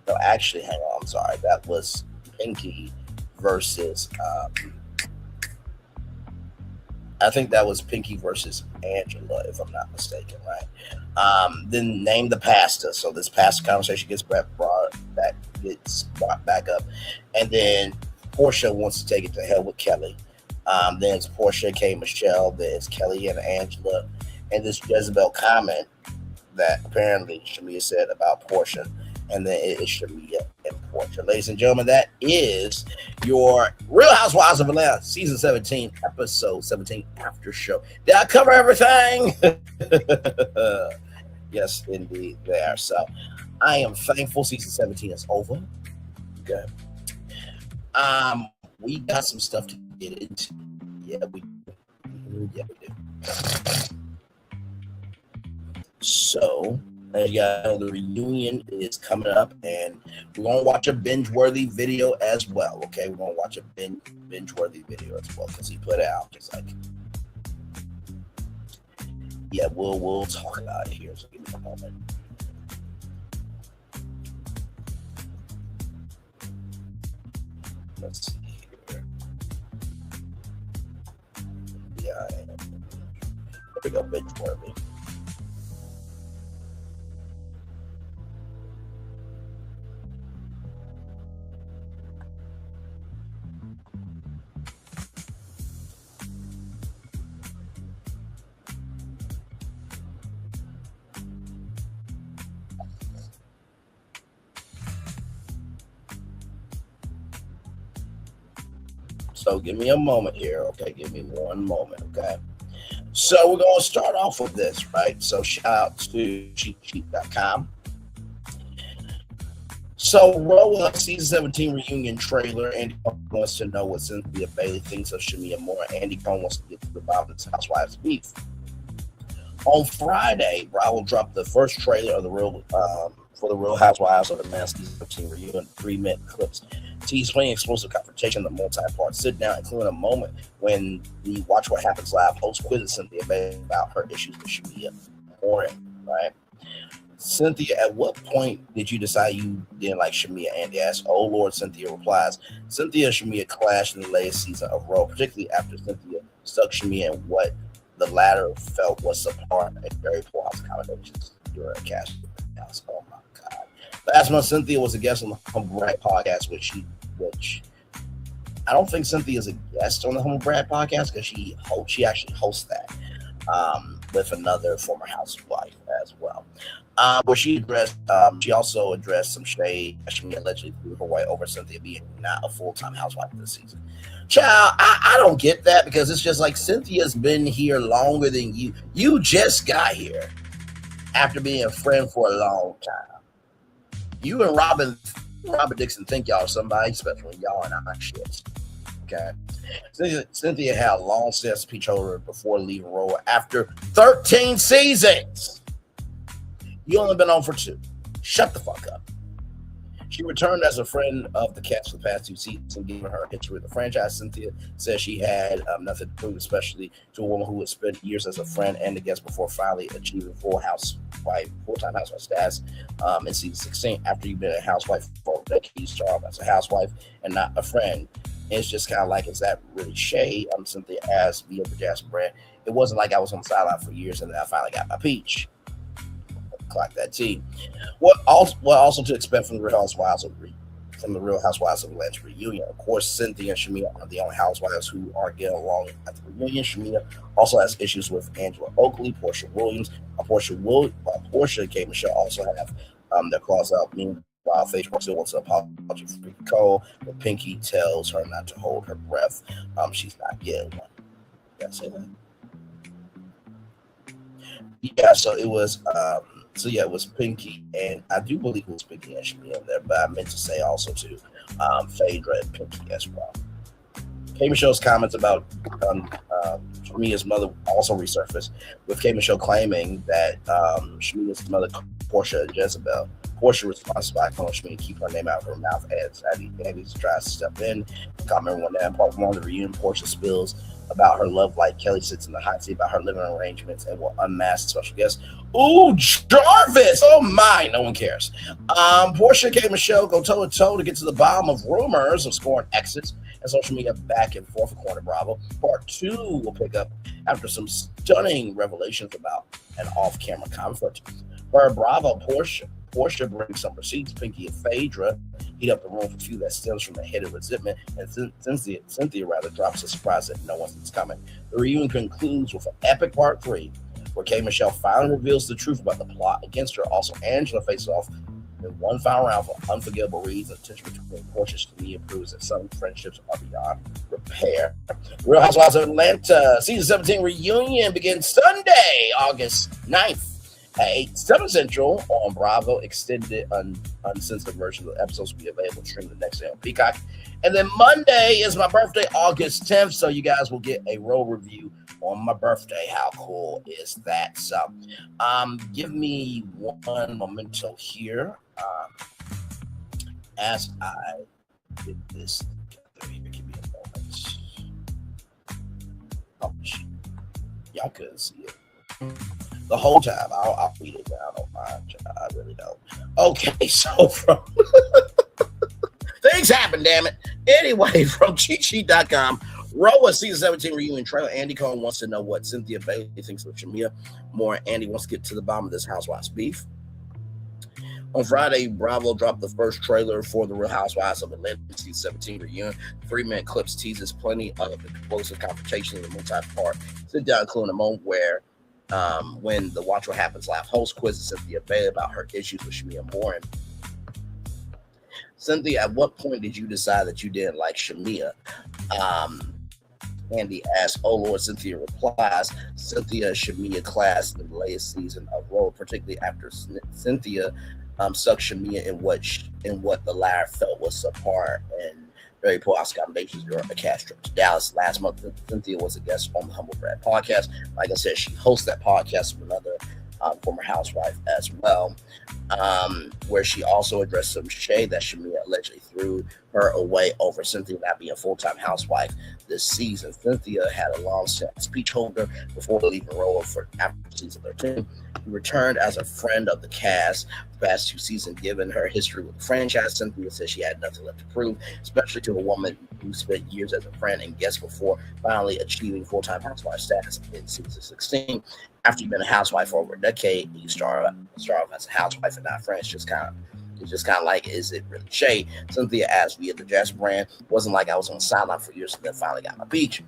No, actually, hang on. I'm sorry. That was Pinky versus... I think that was Pinky versus Angela, if I'm not mistaken, right? Then name the pasta. So this pasta conversation gets brought back up. And then Porsha wants to take it to hell with Kelli. Then it's Porsha, K. Michelle. Then it's Kelli and Angela. And this Jezebel comment that apparently Shamea said about Porsha. And then it is Shamea and Porsha. Ladies and gentlemen, that is your Real Housewives of Atlanta, season 17, episode 17 after show. Did I cover everything? Yes, indeed, there. So I am thankful season 17 is over. Okay. We got some stuff to get into. Yeah, we do. So, as you guys know, the reunion is coming up, and we're going to watch a binge-worthy video as well, okay? We're going to watch a binge-worthy video as well, because he put it out. Just like, yeah, we'll talk about it here, so give me a moment. Let's see here. Yeah, there we go, binge-worthy. So give me a moment here, okay? Give me one moment, okay? So we're going to start off with this, right? So shout out to cheapcheap.com. So roll up season 17 reunion trailer. Andy wants to know what Cynthia Bailey thinks of Shamea Moore. Andy Cohen wants to get to the bottom of this Housewives beef. On Friday, Bravo dropped the first trailer of the for the Real Housewives of Atlanta season 17 reunion, 3-minute clips. Tease plenty explosive confrontation, the multi-part sit-down, including a moment when the Watch What Happens Live host quizzes Cynthia Bailey about her issues with Shamea Moore, right? Cynthia, at what point did you decide you didn't like Shamea? Andy asks. Oh, Lord, Cynthia replies. Cynthia and Shamea clashed in the latest season of Raw, particularly after Cynthia stuck Shamea in what the latter felt was subpar and very poor house accommodations during a casting. Oh, my God. Last month, Cynthia was a guest on the Humble Brag podcast, which I don't think Cynthia is a guest on the Humble Brag podcast because she actually hosts that with another former housewife as well. But she also addressed some shade she allegedly threw her way over Cynthia being not a full-time housewife this season. Child, I don't get that because it's just like Cynthia's been here longer than you. You just got here after being a friend for a long time. You and Robert Dixon think y'all are somebody special, and y'all are not shit. Okay. Cynthia had a long set speech holder before leaving Raw after 13 seasons. You only been on for 2. Shut the fuck up. She returned as a friend of the cast for the past 2 seasons and given her a history with the franchise. Cynthia says she had nothing to prove, especially to a woman who had spent years as a friend and a guest before finally achieving full-time housewife status in season 16. After you've been a housewife for a decade, you start off as a housewife and not a friend. And it's just kind of like, is that really shade? Cynthia asked via the Jasper brand. It wasn't like I was on the sideline for years and then I finally got my peach. Clock that T. What also to expect from the Real Housewives of from the Real Housewives of Atlanta reunion. Of course, Cynthia and Shamea are the only housewives who aren't getting along at the reunion. Shamea also has issues with Angela Oakley, Porsha Williams. Porsha and K. Michelle also have their claws out. Meanwhile, Facebook still wants to apologize for Cole, but Pinky tells her not to hold her breath. She's not getting one. Did I say that? Yeah, so it was it was Pinky, and I do believe it was Pinky and Shamea there, but I meant to say also to Phaedra and Pinky as well. K. Michelle's comments about Shamea's mother also resurfaced, with K. Michelle claiming that Shamea's mother, Porsha and Jezebel. Porsha responds by calling Shamea to keep her name out of her mouth as Abby tries to step in. Comment on that. Part one of the reunion, Porsha spills about her love life. Kelli sits in the hot seat about her living arrangements and will unmask special guests. Ooh, Jarvis! Oh my, no one cares. Porsha and K. Michelle go toe to toe to get to the bottom of rumors of scoring exits and social media back and forth according to Bravo. Part two will pick up after some stunning revelations about an off-camera conflict. For Bravo, Porsha brings some receipts. Pinky and Phaedra heat up the room for a few that stems from a hidden resentment, and Cynthia drops a surprise that no one sees coming. The reunion concludes with an epic part three, where K. Michelle finally reveals the truth about the plot against her. Also, Angela faces off in one final round for unforgivable reasons. The tension between Porsha and Shamea proves that some friendships are beyond repair. Real Housewives of Atlanta season 17 reunion begins Sunday, August 9th. At 7 Central on Bravo. Extended uncensored version of the episodes will be available to stream the next day on Peacock. And then Monday is my birthday, August 10th. So you guys will get a roll review on my birthday. How cool is that? So give me one memento here as I get this together here. Give me a moment. Oh, y'all couldn't see it the whole time. I'll read it down. I don't mind. I really don't. Okay, so from things happen, damn it. Anyway, from cheatsheet.com, Roa season 17 reunion trailer. Andy Cohen wants to know what Cynthia Bailey thinks of Shamea more. Andy wants to get to the bottom of this Housewives beef. On Friday, Bravo dropped the first trailer for the Real Housewives of Atlanta season 17 reunion. 3-minute clips teases plenty of explosive confrontation in the multi-part sit-down, including a moment where when the Watch What Happens live host quizzes Cynthia Bailey about her issues with Shamea Moore. Cynthia, at what point did you decide that you didn't like Shamea? Andy asks. Oh Lord, Cynthia replies. Cynthia Shamea class in the latest season of Roll, particularly after Cynthia sucked Shamea in what the latter felt was subpar and very poor accommodations during a cast trip to Dallas last month. Cynthia was a guest on the Humble Brag podcast. Like I said, she hosts that podcast with another former housewife as well, where she also addressed some shade that Shamea allegedly threw her away over Cynthia not being a full-time housewife this season. Cynthia had a long-standing speech holder before leaving Roll for after season 13. She returned as a friend of the cast the past 2 seasons. Given her history with the franchise, Cynthia said she had nothing left to prove, especially to a woman who spent years as a friend and guest before finally achieving full-time housewife status in season 16. After you've been a housewife for over a decade, you start off as a housewife and not friends. It's just kind of like, is it really shade? Cynthia asked via the Jess brand. It wasn't like I was on the sideline for years and then finally got my beach.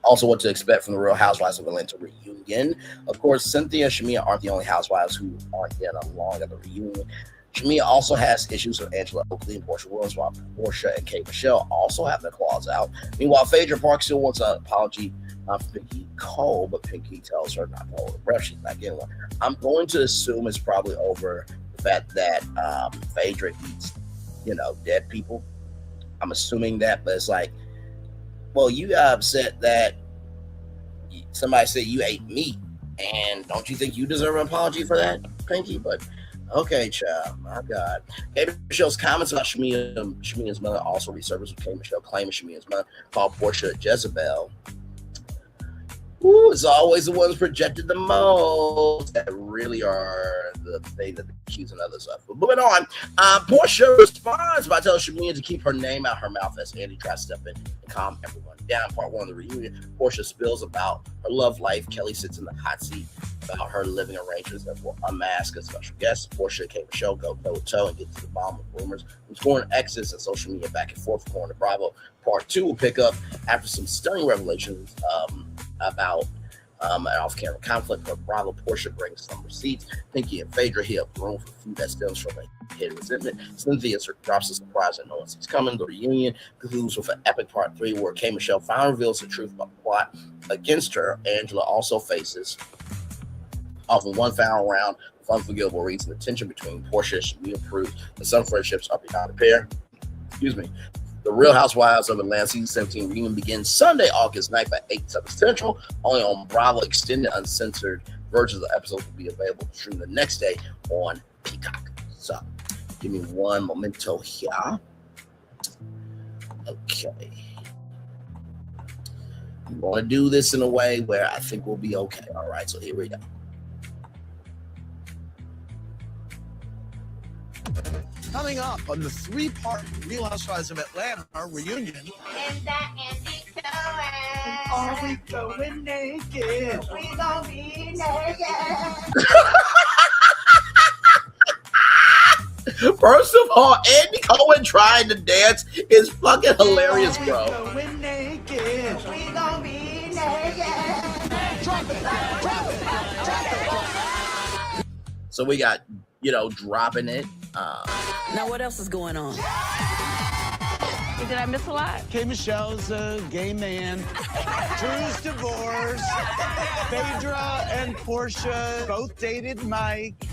Also, what to expect from the Real Housewives of Atlanta reunion. Of course, Cynthia and Shamea aren't the only housewives who aren't getting along at the reunion. Shamea also has issues with Angela Oakley and Porsha Williams, while Porsha and K. Michelle also have their claws out. Meanwhile, Phaedra Park still wants an apology for Pinky Cole, but Pinky tells her not to hold her breath. She's not getting one. I'm going to assume it's probably over the fact that Phaedra eats, dead people. I'm assuming that, but it's like, well, you got upset that somebody said you ate meat, and don't you think you deserve an apology for that, Pinky? But okay, child, my God. K. Michelle's comments about Shamea's mother also resurfaced, with K. Michelle claiming Shamea's mother called Porsha Jezebel. Ooh, it's always the ones projected the most that really are the thing that they're accusing others of. But moving on, Porsha responds by telling Shamea to keep her name out her mouth as Andy tries to step in and calm everyone down. Part one of the reunion, Porsha spills about her love life. Kelli sits in the hot seat about her living arrangements that will unmask a special guest. Porsha came to show, go toe to toe, and get to the bottom of rumors. From scoring exes and social media back and forth, according to Bravo. Part two will pick up after some stunning revelations about an off-camera conflict where Bravo Porsha brings some receipts. Pinky and Phaedra hear up room for food that stems from a hidden resentment. Cynthia drops a surprise that no one sees coming. The reunion concludes with an epic part 3 where K. Michelle finally reveals the truth about the plot against her. Angela also faces off in one final round of unforgivable reason. The tension between Porsha and Shamea proves that some friendships are beyond repair. The Real Housewives of Atlanta season 17 reunion begins Sunday, August 9th at 8/7 Central. Only on Bravo. Extended, uncensored versions of the episodes will be available to stream the next day on Peacock. So, give me one momento here. Okay. I'm going to do this in a way where I think we'll be okay. All right, so here we go. Coming up on the 3-part Real Housewives of Atlanta reunion. Is that Andy going? Are we going naked? We gon' be naked. First of all, Andy Cohen trying to dance is fucking hilarious, bro. Going naked. We gon' be naked. Drop it. Drop it. Drop it. So we got, dropping it. Now what else is going on? Did I miss a lot? K. Michelle's a gay man. Drew's divorced. Phaedra and Porsha both dated Mike.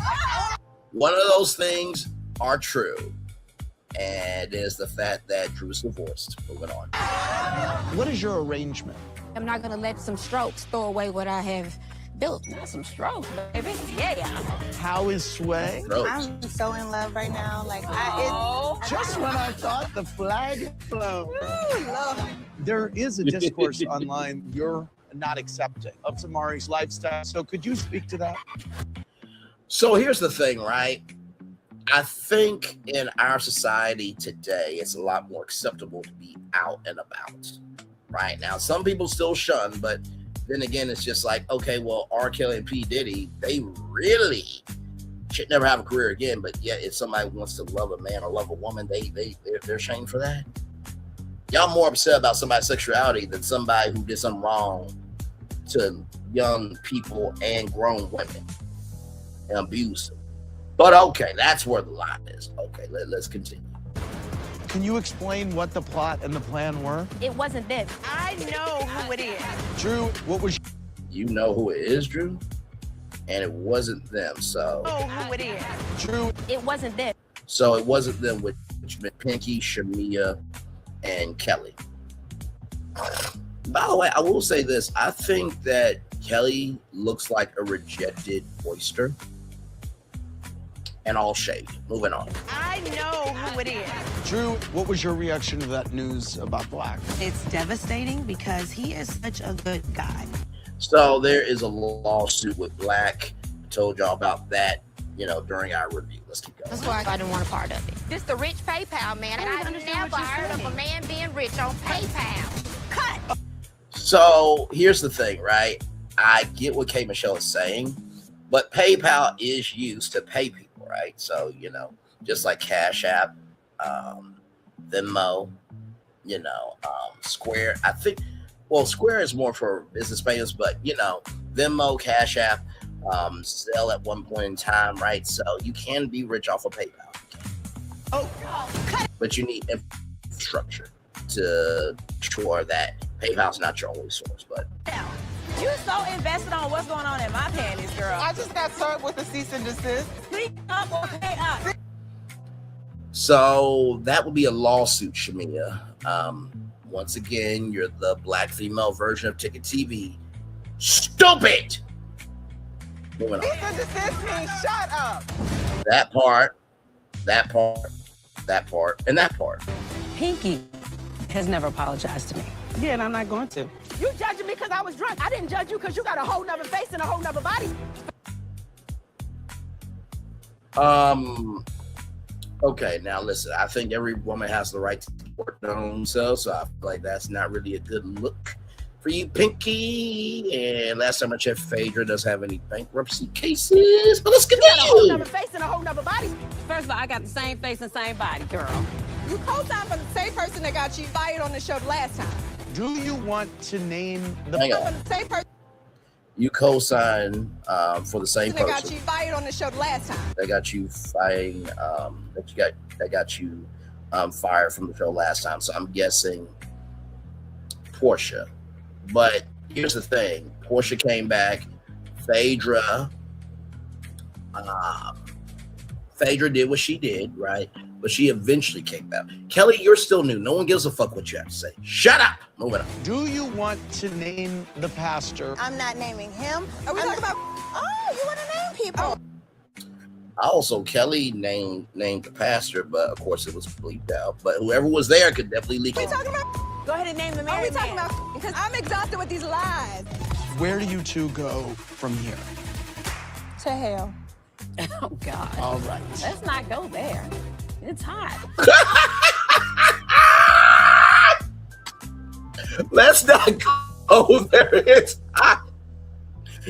One of those things are true, and is the fact that Drew's divorced. Moving on. What is your arrangement? I'm not gonna let some strokes throw away what I have built. Not some strokes, baby. Yeah. How is Sway? I'm so in love right now. Just when I thought the flag flown. There is a discourse online you're not accepting of Samari's lifestyle. So could you speak to that? So here's the thing, right? I think in our society today, it's a lot more acceptable to be out and about. Right now, some people still shun, but then again, it's just like, okay, well, R. Kelly and P. Diddy, they really should never have a career again. But yet, if somebody wants to love a man or love a woman, they're ashamed for that. Y'all more upset about somebody's sexuality than somebody who did something wrong to young people and grown women and abuse them. But okay, that's where the line is. Okay, let's continue. Can you explain what the plot and the plan were? It wasn't this. I know who it is. Drew, what was You know who it is, Drew? And it wasn't them, so. Who it is. Drew? It wasn't this. So it wasn't them, which meant Pinky, Shamea, and Kelli. By the way, I will say this. I think that Kelli looks like a rejected oyster. And all shade. Moving on. I know who it is. Drew, what was your reaction to that news about Black? It's devastating because he is such a good guy. So there is a lawsuit with Black. I told y'all about that, during our review. Let's keep going. That's why I didn't want a part of it. This the rich PayPal man, and I never heard of a man being rich on PayPal. Cut. So here's the thing, right? I get what K. Michelle is saying, but PayPal is used to pay people. Right, so just like Cash App, Venmo, Square. I think, Square is more for business payments, but Venmo, Cash App, sell at one point in time, right? So you can be rich off of PayPal. But you need infrastructure to ensure that PayPal's not your only source. But You so invested on what's going on in my panties, girl. I just got served with a cease and desist. Speak up or pay up. So that would be a lawsuit, Shamea. Once again, you're the Black female version of Ticket TV. Stupid! Moving on. Cease and desist means shut up. That part, and that part. Pinky has never apologized to me. Yeah, and I'm not going to. You judging me because I was drunk. I didn't judge you because you got a whole nother face and a whole nother body. Okay, now listen, I think every woman has the right to support their own self, so I feel like that's not really a good look for you, Pinky. And last time I checked, Phaedra doesn't have any bankruptcy cases, but let's continue. You got a whole nother face and a whole nother body. First of all, I got the same face and same body, girl. You co-signed for the same person that got you fired on the show the last time. Do you want to name the Hang on. For the same person You co-sign for the same that got person you fired on the show the last time. that got you firing, that got you fired from the show last time. So I'm guessing Porsha. But here's the thing: Porsha came back. Phaedra did what she did, right? But she eventually came back. Kelly, you're still new. No one gives a fuck what you have to say. Shut up. Moving on. Do you want to name the pastor? I'm not naming him. Are we talking about? Oh, you want to name people? Also, Kelly named the pastor, but of course it was bleeped out. But whoever was there could definitely leak it. Talking about? Go ahead and name the married man. Talking about? Because I'm exhausted with these lies. Where do you two go from here? To hell. Oh, God. All right. Let's not go there. It's hot. Let's not go there. It's hot.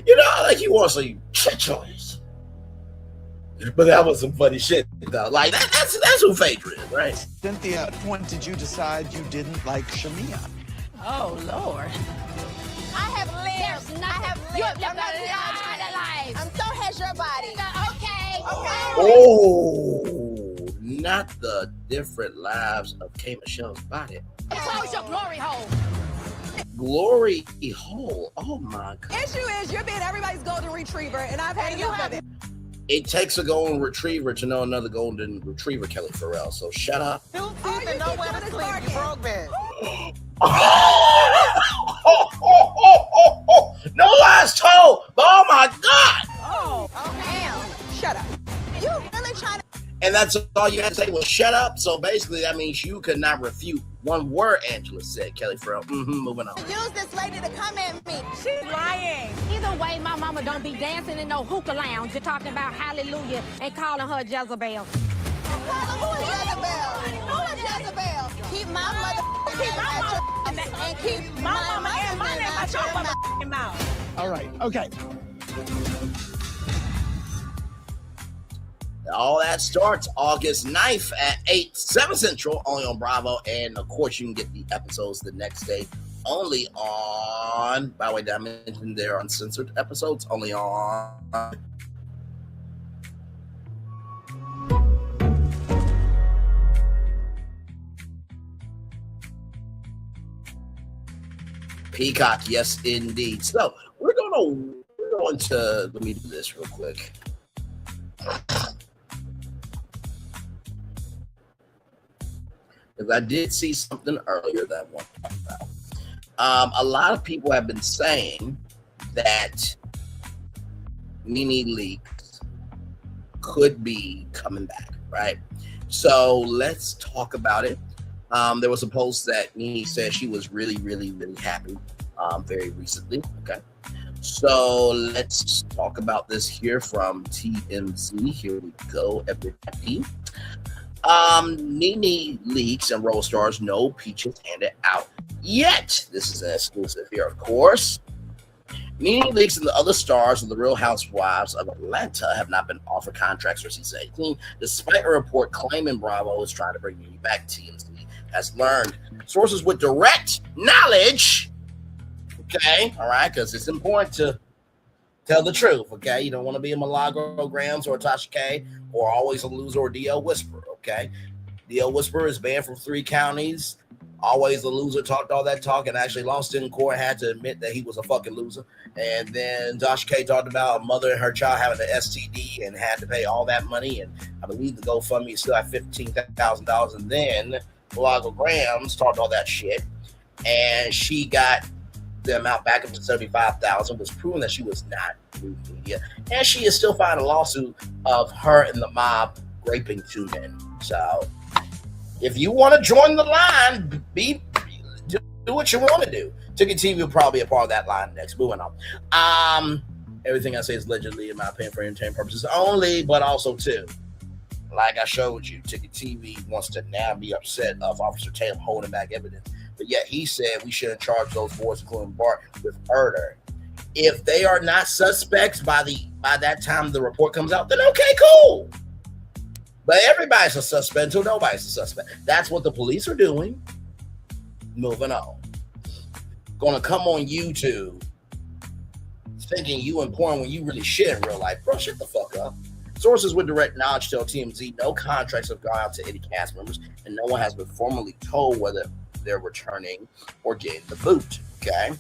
You know, like you want some shit choice. But that was some funny shit, though. Like that's who Phaedra is, right? Cynthia, at what point did you decide you didn't like Shamea? Oh, Lord. I have lived. I have lived. I'm not life. I'm so has your body. Okay. Oh, not the different lives of K. Michelle's body. Close your glory hole. Glory hole. Oh my God. Issue is you're being everybody's golden retriever, and I've had enough of it. It takes a golden retriever to know another golden retriever, Kelly Farrell. So shut up. You even know where to sleep. You broke bed. No lies told. Oh my God. Oh, damn. Shut up. You really trying to... And that's all you had to say was shut up. So basically that means you could not refute one word Angela said, Kelly Farrell. Moving on. Use this lady to come at me. She's lying. Either way, my mama don't be dancing in no hookah lounge. You're talking about hallelujah and calling her Jezebel. Who is Jezebel? Who is Jezebel? Keep my mother and keep my mama and my name out your motherfucking mouth. All right. Okay. All that starts August 9th at 7 Central, only on Bravo. And of course, you can get the episodes the next day, only on, by the way, did I mention they're uncensored episodes? Only on Peacock. Yes, indeed. So we're going to, let me do this real quick. Because I did see something earlier that I want to talk about. A lot of people have been saying that Nene leaks could be coming back, right? So let's talk about it. There was a post that Nene said she was really, really, really happy very recently. Okay. So let's talk about this here from TMZ. Here we go, everybody. Nene leaks and Roll Stars no peaches handed out yet. This is an exclusive here, of course. Nene leaks and the other stars of the Real Housewives of Atlanta have not been offered contracts for season 18, despite a report claiming Bravo is trying to bring Nene back. TMZ has learned. Sources with direct knowledge. Okay, all right, because it's important to tell the truth, okay? You don't want to be a Milagro Grams or a Tasha K or always a loser or DL Whisperer, okay? DL Whisperer is banned from 3 counties. Always a loser, talked all that talk and actually lost in court, had to admit that he was a fucking loser. And then Tasha K talked about a mother and her child having an STD and had to pay all that money. And I believe the GoFundMe is still at $15,000. And then Milagro Grams talked all that shit. And she got the amount back up to $75,000, was proven that she was not news media, and she is still filing a lawsuit of her and the mob raping 2 men. So, if you want to join the line, Do what you want to do. Ticket TV will probably be a part of that line next. Moving on. Everything I say is allegedly, in my opinion, for entertainment purposes only, but also too. Like I showed you, Ticket TV wants to now be upset of Officer Tatum holding back evidence. But yet he said we shouldn't charge those boys, including Bart, with murder. If they are not suspects by that time the report comes out, then okay, cool. But everybody's a suspect until nobody's a suspect. That's what the police are doing. Moving on. Gonna come on YouTube thinking you important when you really shit in real life. Bro, shut the fuck up. Sources with direct knowledge tell TMZ no contracts have gone out to any cast members, and no one has been formally told whether they're returning or getting the boot. Okay.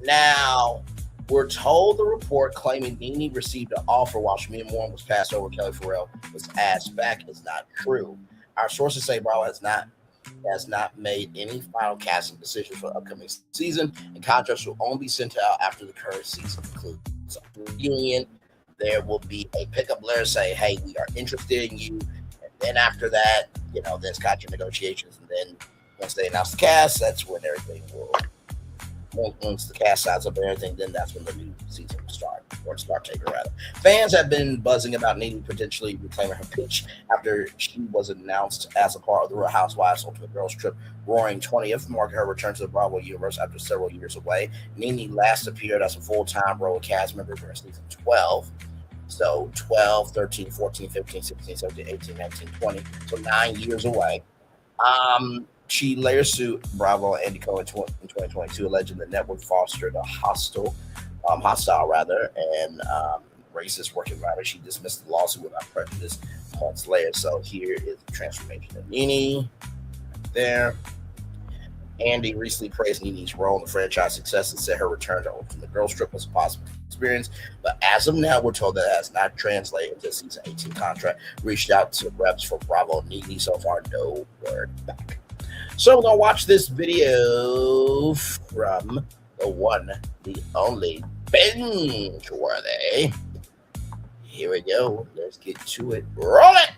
Now, we're told the report claiming Nene received an offer while Shamea Moore was passed over Kelli Farrell was asked back is not true. Our sources say Bravo has not made any final casting decisions for the upcoming season, and contracts will only be sent out after the current season concludes. So, reunion, there will be a pickup letter saying, hey, we are interested in you. And then after that, there's contract negotiations. And then once they announce the cast, that's when everything will, once the cast signs up and everything, then that's when the new season will start, or start taking rather. Fans have been buzzing about Nene potentially reclaiming her pitch after she was announced as a part of the Real Housewives Ultimate Girls Trip Roaring 20th, marking her return to the Bravo universe after several years away. Nene last appeared as a full-time Royal cast member during season 12. So 12, 13, 14, 15, 16, 17, 18, 19, 20. So 9 years away. She later sued Bravo and Andy Cohen in 2022, alleging the network fostered a hostile and racist work environment. She dismissed the lawsuit without prejudice months later. So here is the transformation of Nene. Right there. Andy recently praised Nene's role in the franchise success and said her return to Ultimate Girls Trip was a positive experience. But as of now, we're told that it has not translated into season 18 contract. Reached out to reps for Bravo and Nene. So far, no word back. So we're going to watch this video from the one, the only binge-worthy. Here we go. Let's get to it. Roll it!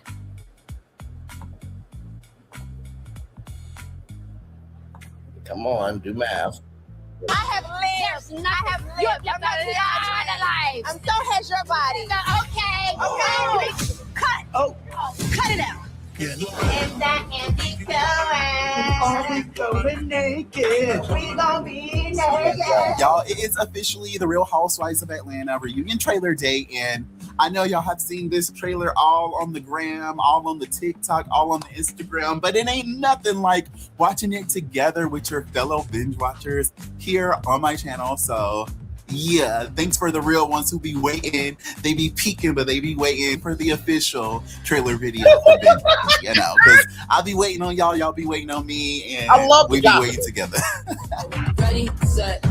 Come on, do math. I have lived. I have lived. I'm not life. And so has your body. Okay. Cut. Oh. Cut it out. Yeah. Is that Andy Cohen? Going naked. We gonna be naked. Y'all, it is officially the Real Housewives of Atlanta reunion trailer day, and I know y'all have seen this trailer all on the gram, all on the TikTok, all on the Instagram, but it ain't nothing like watching it together with your fellow binge watchers here on my channel. So yeah, thanks for the real ones who be waiting. They be peeking, but they be waiting for the official trailer video for binge watching, because I'll be waiting on y'all, y'all be waiting on me, and we be waiting together. Ready, set,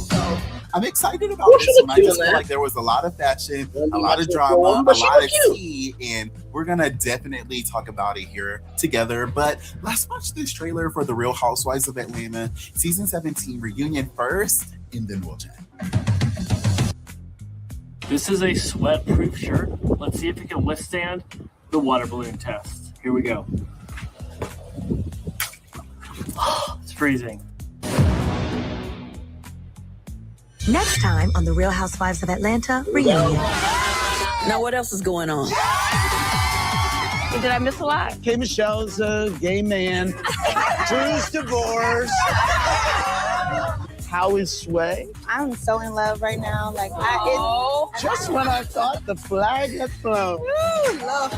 go. I'm excited about this one. I just feel like there was a lot of fashion, a lot of drama, a lot of tea, and we're gonna definitely talk about it here together. But let's watch this trailer for The Real Housewives of Atlanta season 17 reunion first, and then we'll chat. This is a sweat-proof shirt. Let's see if it can withstand the water balloon test. Here we go. It's freezing. Next time on The Real Housewives of Atlanta reunion. Now what else is going on? Did I miss a lot? K. Michelle's a gay man. Drew's divorced. How is Sway? I'm so in love right now. Just when I thought the flag had flown.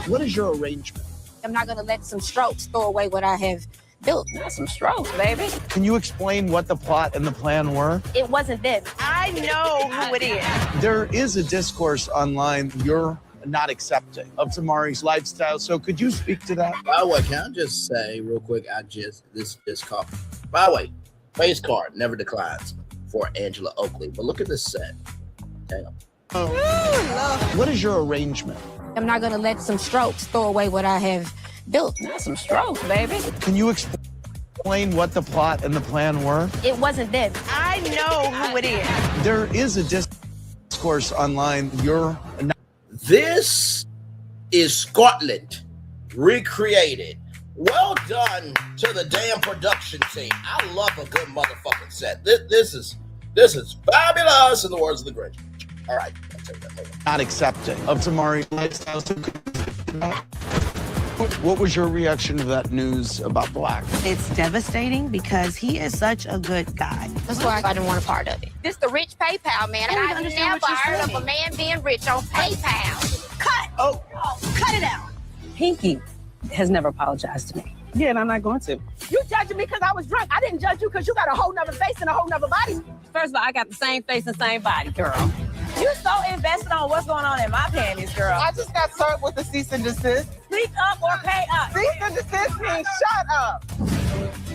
What is your arrangement? I'm not gonna let some strokes throw away what I have built. Not some strokes, baby. Can you explain what the plot and the plan were? It wasn't this. I know who it is. There is a discourse online you're not accepting of Tamari's lifestyle. So could you speak to that? By the way, can I just say real quick, this call. By the way, face card never declines for Angela Oakley. But look at this set. Damn. What is your arrangement? I'm not gonna let some strokes throw away what I have built. Not some strokes, baby. Can you explain what the plot and the plan were? It wasn't this. I know who it is. There is a discourse online you're not. This is Scotland recreated Well done to the damn production team. I love a good motherfucking set. This is fabulous in the words of the Grinch. All right, I'll take that later. Not accepting of Tamari's lifestyle. What was your reaction to that news about Black? It's devastating because he is such a good guy. That's why I didn't want a part of it. This the rich PayPal man. I don't I've understand never what you're heard of saying. a man being rich on PayPal. Cut! Oh. Cut it out. Pinky has never apologized to me. Yeah, and I'm not going to. You judging me because I was drunk. I didn't judge you because you got a whole nother face and a whole nother body. First of all, I got the same face and same body, girl. You so invested on what's going on in my panties, girl. I just got served with a cease and desist. Speak up or pay up. Cease and desist means shut up.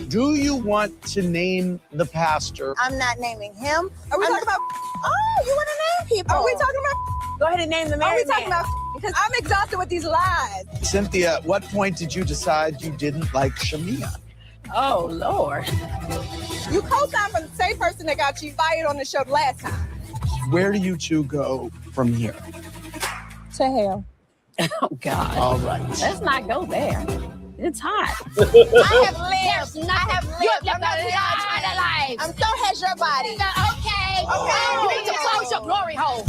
Do you want to name the pastor? I'm not naming him. Are we talking about? Oh, you want to name people? Are we talking about? Go ahead and name the Are married we talking man. about? Because I'm exhausted with these lies. Cynthia, at what point did you decide you didn't like Shamea? Oh, Lord. You co-signed for the same person that got you fired on the show last time. Where do you two go from here? To hell. Oh, God. All right. Let's not go there. It's hot. I have lived. I have lived. You're living a life. I'm so has your body. Okay. Okay. You need to close your glory hole.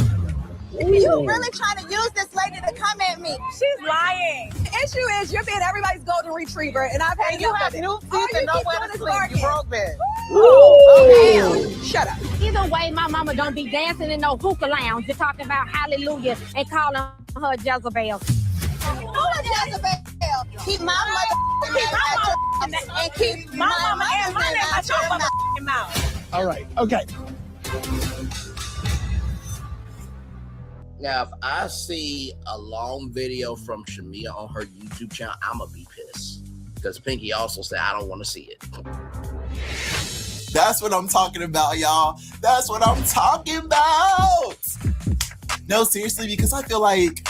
You really trying to use this lady to come at me? She's lying. The issue is you're being everybody's golden retriever, and I've had You have new teeth and nowhere to sleep. You broke bed. Oh, shut up. Either way, my mama don't be dancing in no hookah lounge. You're talking about hallelujah and calling her Jezebel. Who is Jezebel? Keep my mother and keep My mama and my name out your motherfucking mouth. All right. Okay. Now, if I see a long video from Shamea on her YouTube channel, I'm going to be pissed. Because Pinky also said, I don't want to see it. That's what I'm talking about, y'all. That's what I'm talking about. No, seriously, because I feel like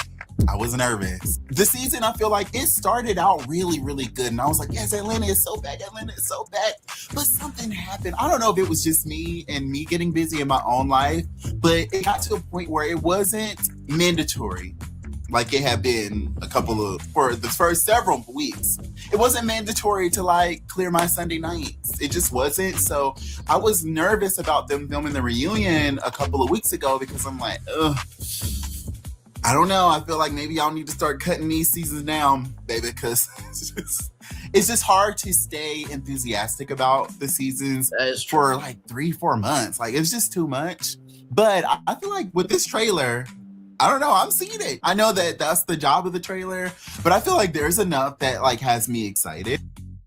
I was nervous. The season, I feel like it started out really, really good. And I was like, yes, Atlanta is so bad. Atlanta is so bad. But something happened. I don't know if it was just me and me getting busy in my own life, but it got to a point where it wasn't mandatory like it had been for the first several weeks. It wasn't mandatory to like clear my Sunday nights. It just wasn't. So I was nervous about them filming the reunion a couple of weeks ago because I'm like, ugh. I don't know. I feel like maybe y'all need to start cutting these seasons down, baby, because it's just hard to stay enthusiastic about the seasons for like 3-4 months. Like, it's just too much. But I feel like with this trailer, I don't know. I'm seeing it. I know that that's the job of the trailer, but I feel like there's enough that like has me excited.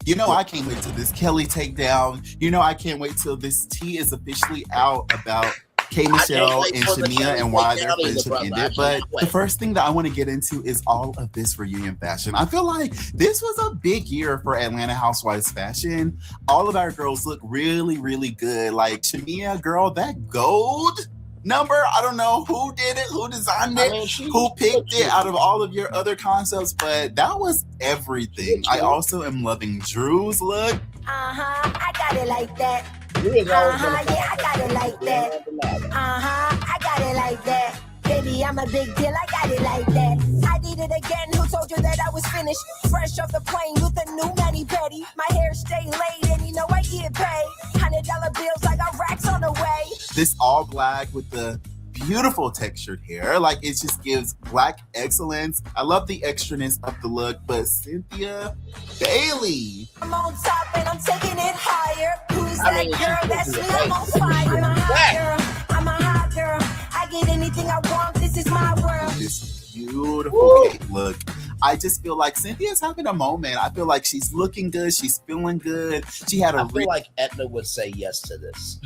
You know, I can't wait till this Kelli takedown. You know, I can't wait till this tea is officially out about K. Michelle and Shamea and why their friendship ended. But the first thing that I want to get into is all of this reunion fashion. I feel like this was a big year for Atlanta Housewives fashion. All of our girls look really, really good. Like Shamea, girl, that gold number, I don't know who did it, who designed it, who picked it out of all of your other concepts, but that was everything. I also am loving Drew's look. I got it like that. Yeah, I got it like that. I got it like that. Baby, I'm a big deal, I got it like that. I did it again, who told you that I was finished? Fresh off the plane with a new mani-pedi. My hair stay laid and you know I get paid. $100 bills, I got racks on the way. This all black with the beautiful textured hair, like it just gives black excellence. I love the extraness of the look, but Cynthia Bailey. I'm on top and I'm taking it higher. Who's that girl? That's me, I'm on fire. I'm a hot girl, I'm a hot girl. I get anything I want, this is my world. This beautiful cake look. I just feel like Cynthia's having a moment. I feel like she's looking good. She's feeling good. She had I feel like Etna would say yes to this,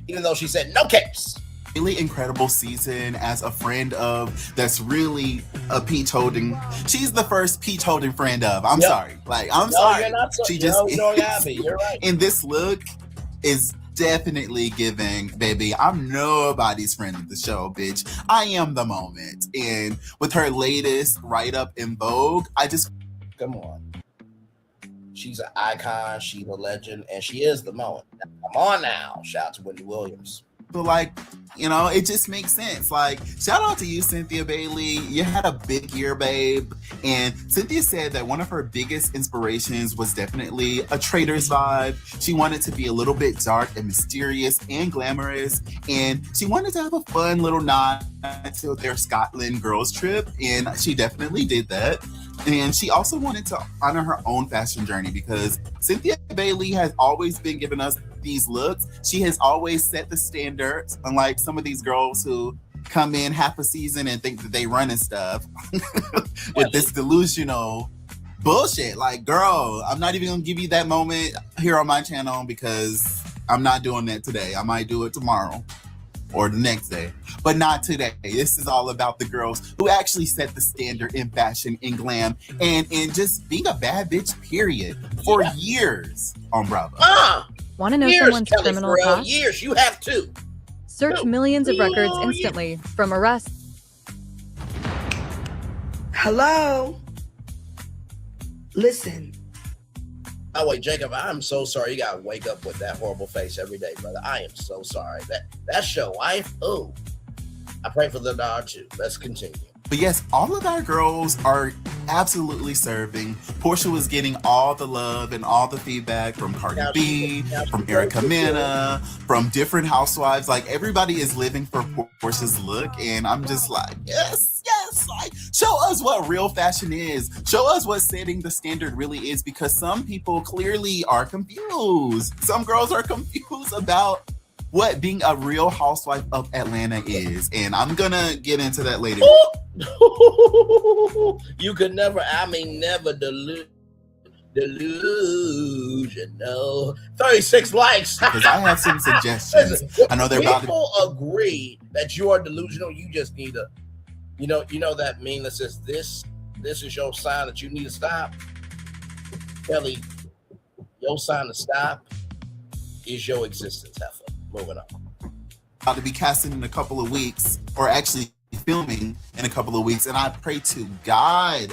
even though she said no cakes. Really incredible season as a friend of that's really a peach holding. She's the first peach holding friend of. I'm sorry. Like, I'm sorry. You're not so, she just You're right. And this look is definitely giving, baby, I'm nobody's friend of the show, bitch. I am the moment. And with her latest write-up in Vogue, I just... Come on. She's an icon, she's a legend, and she is the moment. Come on now. Shout out to Wendy Williams. feel like, you know, it just makes sense. Like, shout out to you, Cynthia Bailey. You had a big year, babe. And Cynthia said that one of her biggest inspirations was definitely a Traitors vibe. She wanted to be a little bit dark and mysterious and glamorous. And she wanted to have a fun little nod to their Scotland girls trip. And she definitely did that. And she also wanted to honor her own fashion journey because Cynthia Bailey has always been giving us these looks. She has always set the standards, unlike some of these girls who come in half a season and think that they run and stuff with this delusional bullshit. Like, girl, I'm not even gonna give you that moment here on my channel because I'm not doing that today. I might do it tomorrow or the next day, but not today. This is all about the girls who actually set the standard in fashion and glam and just being a bad bitch, period, for years on Bravo. Want to know Years, someone's Kelli, criminal for real. past? Years, you have to. Search millions of records instantly, from arrests. Hello? Listen. Oh wait, Jacob, I'm so sorry. You gotta wake up with that horrible face every day, brother. I am so sorry. That's your wife? Ooh. I pray for the dog too. Let's continue. But yes, all of our girls are absolutely serving. Porsha was getting all the love and all the feedback from Cardi B, from Erica Mena, from different housewives. Like, everybody is living for Porsha's look. And I'm just like, yes, yes. Like, show us what real fashion is. Show us what setting the standard really is, because some people clearly are confused. Some girls are confused about what being a real housewife of Atlanta is. And I'm gonna get into that later. You could never, never delusional. 36 likes. Because I have some suggestions. I know they're about to... People agree that you are delusional. You just need to, you know that meme that says this is your sign that you need to stop. Kelli, your sign to stop is your existence, heifer. Moving on. About to be casting in a couple of weeks, or actually filming in a couple of weeks, and I pray to God,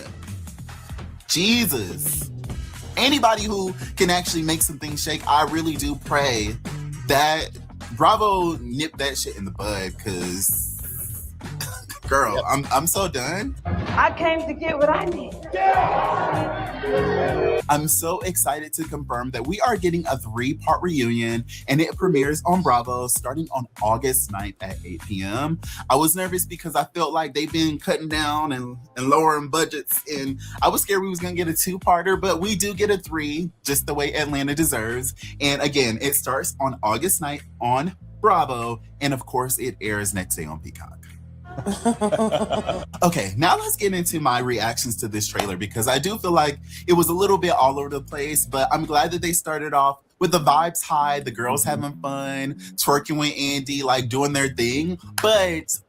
Jesus, anybody who can actually make some things shake, I really do pray that Bravo nip that shit in the bud, because girl, I'm so done. I came to get what I need. I'm so excited to confirm that we are getting a 3-part reunion, and it premieres on Bravo starting on August 9th at 8 p.m. I was nervous because I felt like they've been cutting down and lowering budgets, and I was scared we was going to get a 2-parter, but we do get a 3, just the way Atlanta deserves. And again, it starts on August 9th on Bravo, and of course it airs next day on Peacock. Okay, now let's get into my reactions to this trailer, because I do feel like it was a little bit all over the place, but I'm glad that they started off with the vibes high, the girls having fun, twerking with Andy, like doing their thing. But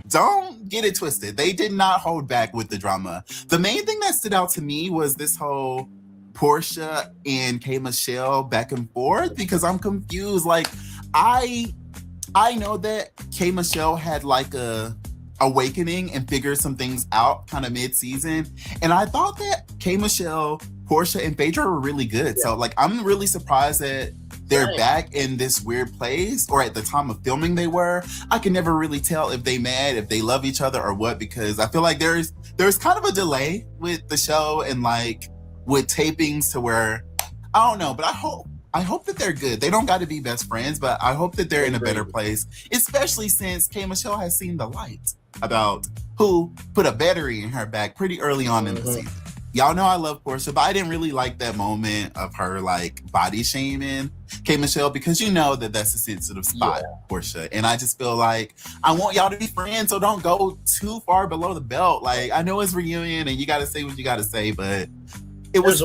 don't get it twisted. They did not hold back with the drama. The main thing that stood out to me was this whole Porsha and K. Michelle back and forth, because I'm confused. Like, I know that K. Michelle had like a awakening and figured some things out kind of mid-season. And I thought that K. Michelle, Porsha, and Phaedra were really good. So like, I'm really surprised that they're back in this weird place, or at the time of filming they were. I can never really tell if they mad, if they love each other or what, because I feel like there's kind of a delay with the show and like with tapings to where, I don't know, but I hope that they're good. They don't got to be best friends, but I hope that they're in a better place, especially since K. Michelle has seen the light about who put a battery in her back pretty early on in the season. Y'all know I love Porsha, but I didn't really like that moment of her like body shaming K. Michelle, because you know that that's a sensitive spot, Porsha. And I just feel like I want y'all to be friends, so don't go too far below the belt. Like, I know it's reunion and you got to say what you got to say, but it was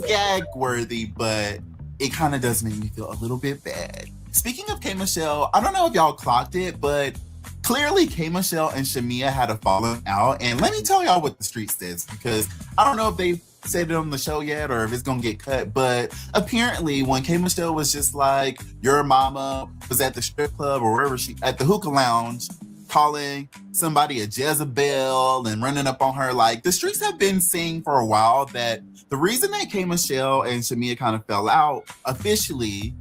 gag worthy, but it kind of does make me feel a little bit bad. Speaking of K. Michelle, I don't know if y'all clocked it, but clearly K. Michelle and Shamea had a falling out. And let me tell y'all what the street says, because I don't know if they said it on the show yet or if it's gonna get cut, but apparently when K. Michelle was just like, your mama was at the strip club or wherever at the hookah lounge, calling somebody a Jezebel and running up on her, like, the streets have been saying for a while that the reason that K. Michelle and Shamea kind of fell out officially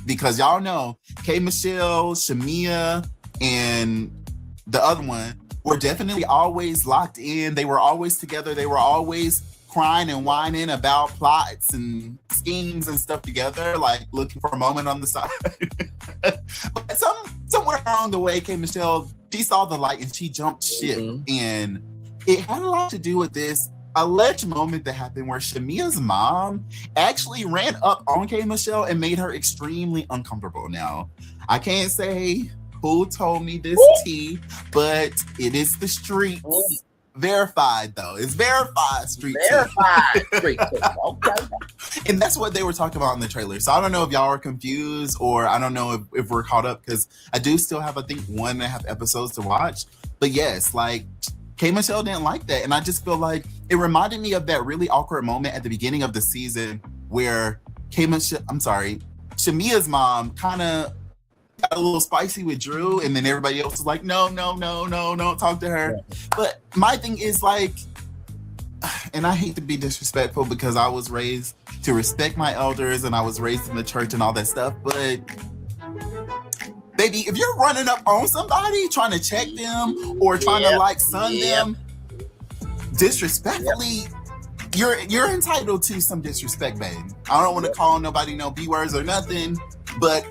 because y'all know K. Michelle, Shamea, and the other one were definitely always locked in. They were always together. They were always crying and whining about plots and schemes and stuff together, like looking for a moment on the side. But somewhere along the way, K. Michelle, she saw the light and she jumped ship. And it had a lot to do with this alleged moment that happened where Shamea's mom actually ran up on K. Michelle and made her extremely uncomfortable. Now, I can't say who told me this tea, but it is the streets. Verified though. It's verified street Verified street tea. Okay. And that's what they were talking about in the trailer. So I don't know if y'all are confused, or I don't know if we're caught up, because I do still have, I think, 1.5 episodes to watch. But yes, like, K. Michelle didn't like that. And I just feel like it reminded me of that really awkward moment at the beginning of the season where Shamea's mom kind of got a little spicy with Drew, and then everybody else was like, no, don't talk to her. But my thing is, like, and I hate to be disrespectful because I was raised to respect my elders and I was raised in the church and all that stuff, but baby, if you're running up on somebody trying to check them or trying to like sun them disrespectfully, you're entitled to some disrespect, baby. I don't want to call nobody no B words or nothing, but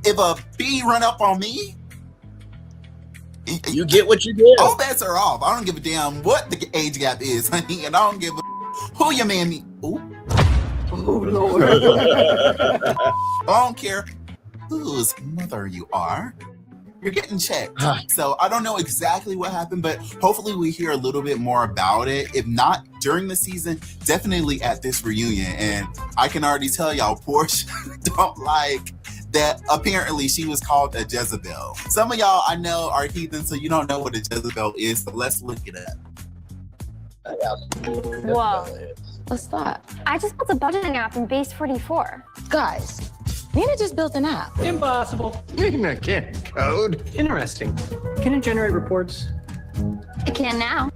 if a bee run up on me, you get what you get. All bets are off. I don't give a damn what the age gap is, honey, and I don't give a who your man me. Ooh. Oh, Lord. I don't care whose mother you are. You're getting checked. So I don't know exactly what happened, but hopefully we hear a little bit more about it. If not during the season, definitely at this reunion. And I can already tell y'all, Porsha don't like that apparently she was called a Jezebel. Some of y'all I know are heathen, so you don't know what a Jezebel is, so let's look it up. Whoa. What's that? I just built a budgeting app in Base 44. Guys, Nene just built an app. Impossible. Nene can't code. Interesting. Can it generate reports? It can now.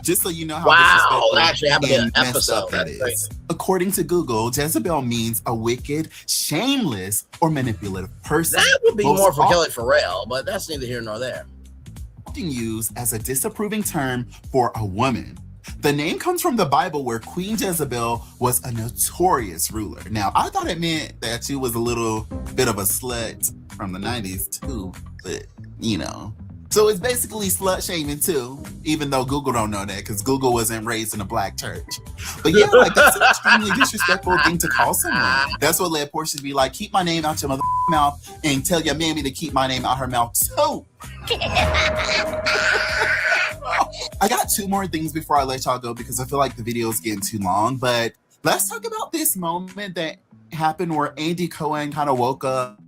Just so you know how that actually happened in an episode. That is. According to Google, Jezebel means a wicked, shameless, or manipulative person. That would be more for Kelly Farrell, but that's neither here nor there. Often used as a disapproving term for a woman. The name comes from the Bible, where Queen Jezebel was a notorious ruler. Now, I thought it meant that she was a little bit of a slut from the 90s too, but you know. So it's basically slut shaming too, even though Google don't know that because Google wasn't raised in a black church. But yeah, like that's an extremely disrespectful thing to call someone. That's what led Porsha to be like, keep my name out your mouth and tell your mammy to keep my name out her mouth too. I got 2 more things before I let y'all go because I feel like the video is getting too long, but let's talk about this moment that happened where Andy Cohen kind of woke up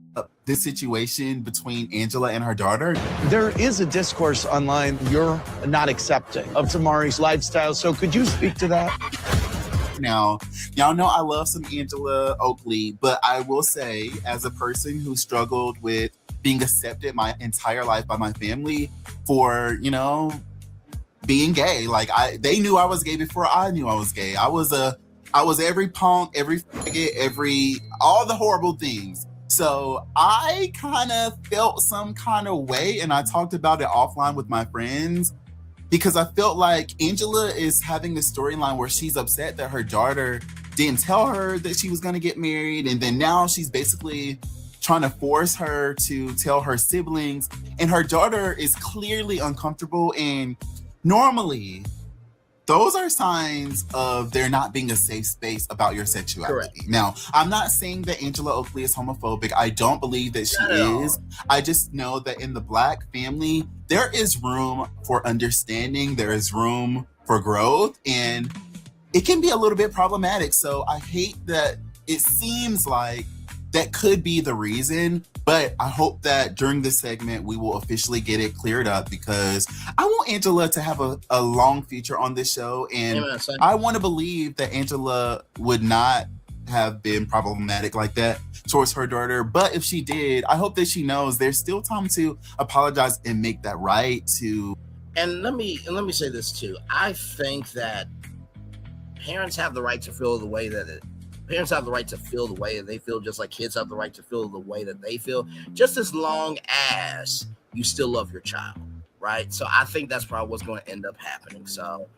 this situation between Angela and her daughter. There is a discourse online you're not accepting of Tamari's lifestyle, so could you speak to that? Now, y'all know I love some Angela Oakley, but I will say, as a person who struggled with being accepted my entire life by my family for, you know, being gay, like they knew I was gay before I knew I was gay. I was every punk, every faggot, all the horrible things. So I kind of felt some kind of way, and I talked about it offline with my friends because I felt like Angela is having this storyline where she's upset that her daughter didn't tell her that she was going to get married, and then now she's basically trying to force her to tell her siblings, and her daughter is clearly uncomfortable. And normally those are signs of there not being a safe space about your sexuality. Correct. Now, I'm not saying that Angela Oakley is homophobic. I don't believe that she is. I just know that in the Black family, there is room for understanding. There is room for growth, and it can be a little bit problematic. So I hate that it seems like that could be the reason, but I hope that during this segment, we will officially get it cleared up because I want Angela to have a long future on this show. And I want to believe that Angela would not have been problematic like that towards her daughter. But if she did, I hope that she knows there's still time to apologize and make that right. And let me say this too. I think that parents have the right to feel the way that parents have the right to feel the way that they feel, just like kids have the right to feel the way that they feel, just as long as you still love your child, right? So I think that's probably what's going to end up happening. So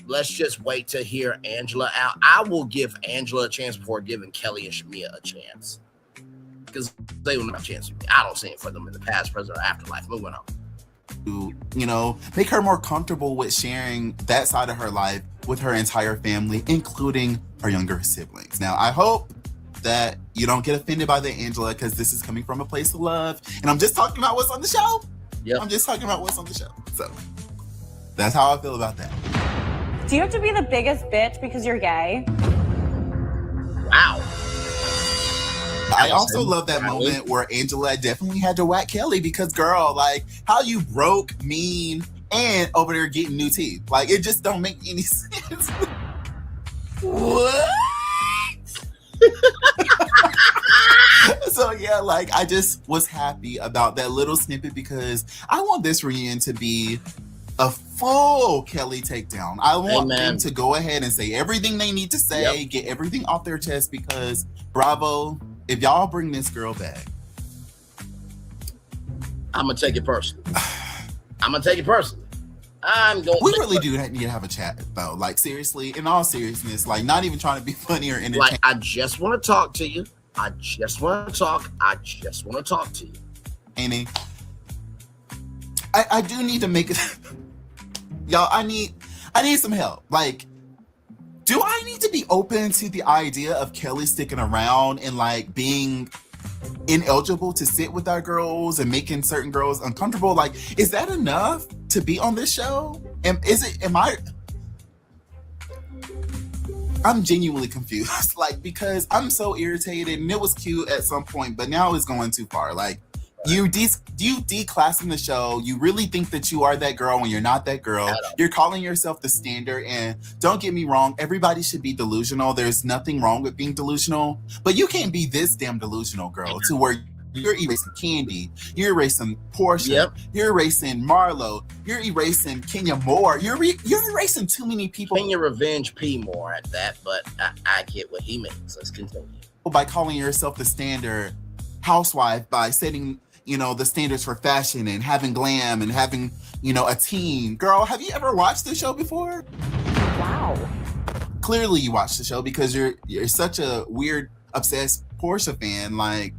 let's just wait to hear Angela out. I will give Angela a chance before giving Kelli and Shamea a chance, because they will not have a chance. I don't see it for them in the past, present, or afterlife. Moving on. You know, make her more comfortable with sharing that side of her life with her entire family, including her younger siblings. Now, I hope that you don't get offended by the Angela, because this is coming from a place of love, and I'm just talking about what's on the show. Yep. I'm just talking about what's on the show. So that's how I feel about that. Do you have to be the biggest bitch because you're gay? Wow. I also love that moment where Angela definitely had to whack Kelli, because girl, like, how you broke, mean, and over there getting new teeth. Like, it just don't make any sense. What? So yeah, like, I just was happy about that little snippet, because I want this reunion to be a full Kelli takedown. I want them to go ahead and say everything they need to say, get everything off their chest, because bravo, if y'all bring this girl back, I'm gonna take it personally. We really do need to have a chat, though. Like, seriously, in all seriousness, like, not even trying to be funny or entertaining. Like, I just want to talk to you. I just want to talk to you. Nene, I do need to make it. Y'all, I need some help. Like, do I need to be open to the idea of Kelli sticking around and, like, being ineligible to sit with our girls and making certain girls uncomfortable? Like, is that enough to be on this show? I'm genuinely confused. Like, because I'm so irritated, and it was cute at some point, but now it's going too far. Like, you declassing the show. You really think that you are that girl when you're not that girl. You're calling yourself the standard, and don't get me wrong, everybody should be delusional. There's nothing wrong with being delusional, but you can't be this damn delusional, girl, to where you're erasing Candy, you're erasing Porsha, you're erasing Marlo, you're erasing Kenya Moore, you're erasing too many people. Kenya Revenge P Moore at that, but I get what he means. Let's continue. By calling yourself the standard housewife, by setting, you know, the standards for fashion and having glam and having, you know, a team. Girl, have you ever watched the show before? Wow. Clearly you watched the show, because you're such a weird, obsessed Porsha fan. Like,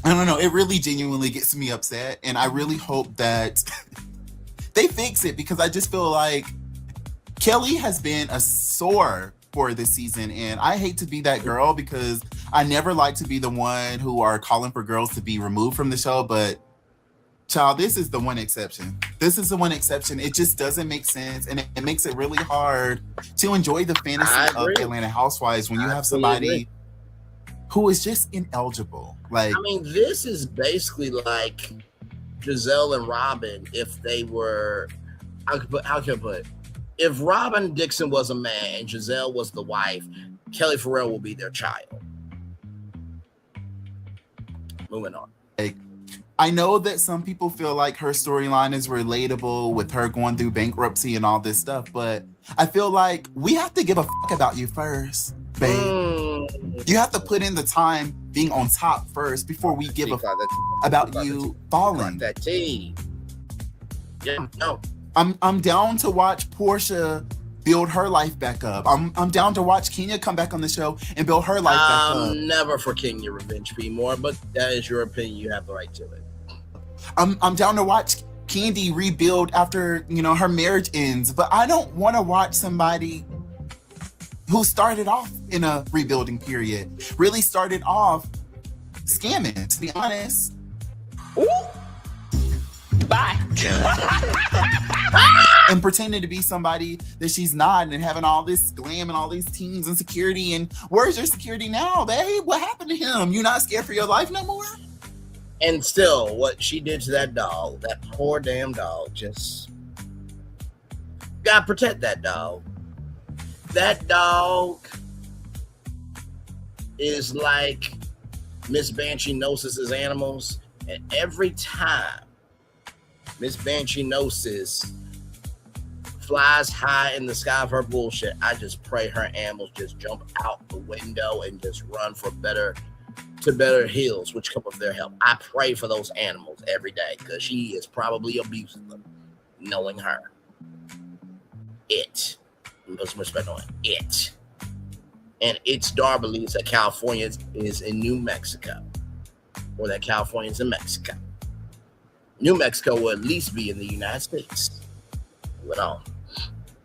I don't know. It really genuinely gets me upset. And I really hope that they fix it, because I just feel like Kelli has been a sore for this season. And I hate to be that girl, because I never like to be the one who are calling for girls to be removed from the show. But child, this is the one exception. It just doesn't make sense. And it makes it really hard to enjoy the fantasy of Atlanta Housewives when you have somebody who is just ineligible. Like, I mean, this is basically like Giselle and Robin if they were, how can I put it? If Robin Dixon was a man and Giselle was the wife, Kelli Farrell will be their child. Moving on. Like, I know that some people feel like her storyline is relatable with her going through bankruptcy and all this stuff, but I feel like we have to give a fuck about you first, babe. You have to put in the time being on top first before we give a fuck about you falling. That tea. Yeah, no. I'm down to watch Porsha build her life back up. I'm down to watch Kenya come back on the show and build her life back up. Never for Kenya Revenge P More, but that is your opinion. You have the right to it. I'm down to watch Candy rebuild after, you know, her marriage ends, but I don't want to watch somebody who started off in a rebuilding period, really started off scamming, to be honest. Ooh. Bye. And pretending to be somebody that she's not, and having all this glam and all these teams and security. And where's your security now, babe? What happened to him? You not scared for your life no more? And still, what she did to that dog, that poor damn dog, just gotta protect that dog. That dog is like Miss Banshee Gnosis' animals, and every time Miss Banshee Gnosis flies high in the sky of her bullshit, I just pray her animals just jump out the window and just run for better hills, which come with their help. I pray for those animals every day because she is probably abusing them, knowing her. It. Put some respect on it. And its Dar believes that California is in New Mexico, or that California is in Mexico. New Mexico will at least be in the United States. Went on.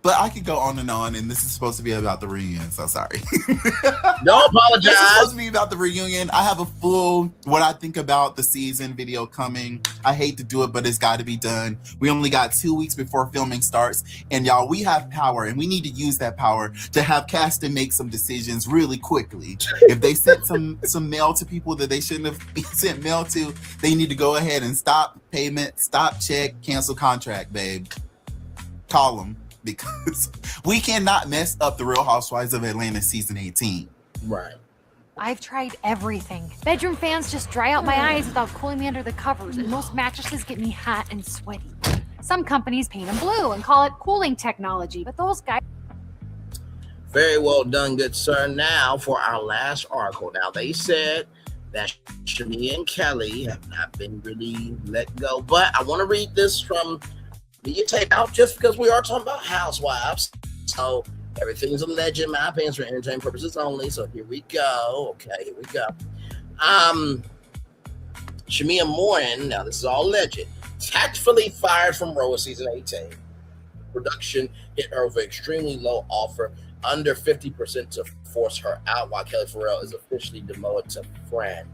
But I could go on, and this is supposed to be about the reunion, so sorry. Don't apologize. This is supposed to be about the reunion. I have a full what I think about the season video coming. I hate to do it, but it's got to be done. We only got 2 weeks before filming starts, and y'all, we have power, and we need to use that power to have casting make some decisions really quickly. If they sent some mail to people that they shouldn't have sent mail to, they need to go ahead and stop payment, stop check, cancel contract, babe. Call them. Because we cannot mess up the Real Housewives of Atlanta season 18. Right. I've tried everything. Bedroom fans just dry out my eyes without cooling me under the covers, and most mattresses get me hot and sweaty. Some companies paint them blue and call it cooling technology, but those guys... Very well done, good sir. Now for our last article. Now they said that Shamea and Kelli have not been really let go, but I want to read this from Media Tape Out just because we are talking about Housewives. So everything is alleged, in my opinion, for entertainment purposes only. So here we go. Okay, here we go. Shamea Morin, now this is all alleged, tactfully fired from Roa season 18. Production hit her with an extremely low offer, under 50% to force her out, while Kelli Farrell is officially demoted to friend.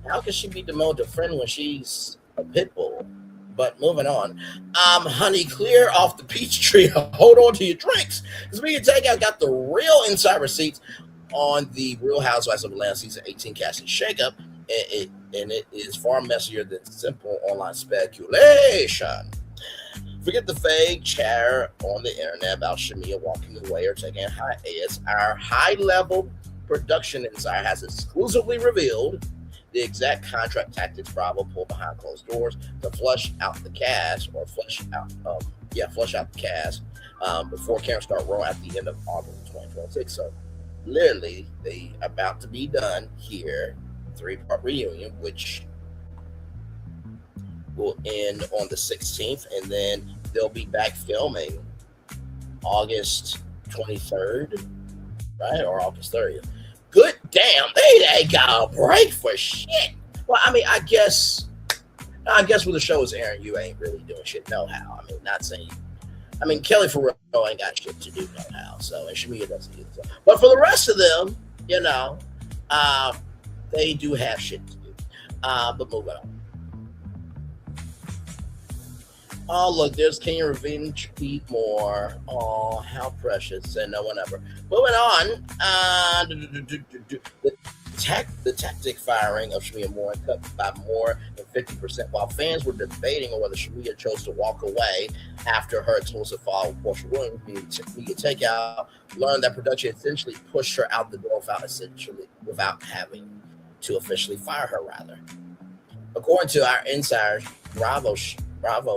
How can she be demoted to friend when she's a pit bull? But moving on, honey, clear off the peach tree. Hold on to your drinks. Because Media Takeout got the real inside receipts on the Real Housewives of Atlanta season 18 casting shakeup, and it is far messier than simple online speculation. Forget the vague chatter on the internet about Shamea walking away or taking a hiatus. Our high-level production insider has exclusively revealed the exact contract tactics Bravo pulled behind closed doors to flush out the cast before cameras start rolling at the end of August 2026. So literally, they about to be done here, 3-part reunion, which will end on the 16th, and then they'll be back filming August 23rd, right, or August 30th. Good damn, they ain't got a break for shit. Well, I mean, I guess when the show is airing, you ain't really doing shit no how. I mean, not saying. I mean, Kelli Farrell ain't got shit to do no how. So, and Shamea doesn't either. So. But for the rest of them, you know, they do have shit to do. But moving on. Oh, look, there's King Revenge Pete Moore. Oh, how precious. And no one ever. Moving on. The tactic firing of Shamea Moore cut by more than 50%, while fans were debating on whether Shamea chose to walk away after her explosive fall with Porsha Williams. Media Takeout learned that production essentially pushed her out the door without having to officially fire her, rather. According to our insiders, Bravo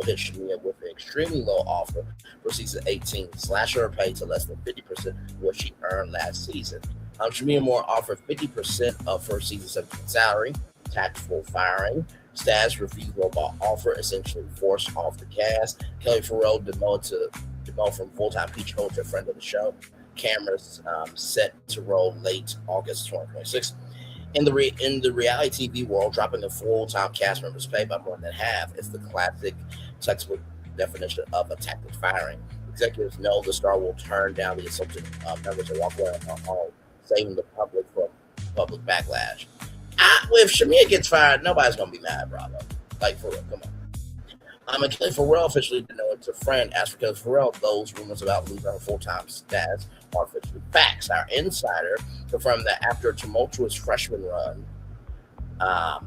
hit Shamea with an extremely low offer for season 18, slashing her pay to less than 50% of what she earned last season. Shamea Moore offered 50% of her season 17 salary, tactful firing, status refusal about offer, essentially forced off the cast. Kelli Farrell demoted from full-time peach holder to friend of the show. Cameras set to roll late August 2026. In the reality TV world, dropping the full-time cast members' pay by more than half is the classic textbook definition of a tactic firing. Executives know the star will turn down the assumption members and walk away on home, saving the public from public backlash. If Shamea gets fired, nobody's going to be mad at Bravo. Like, for real, come on. And Kelli Farrell officially denoted to friend. As for Kelli Farrell, those rumors about losing her full-time status are officially facts. Our insider confirmed that after a tumultuous freshman run, that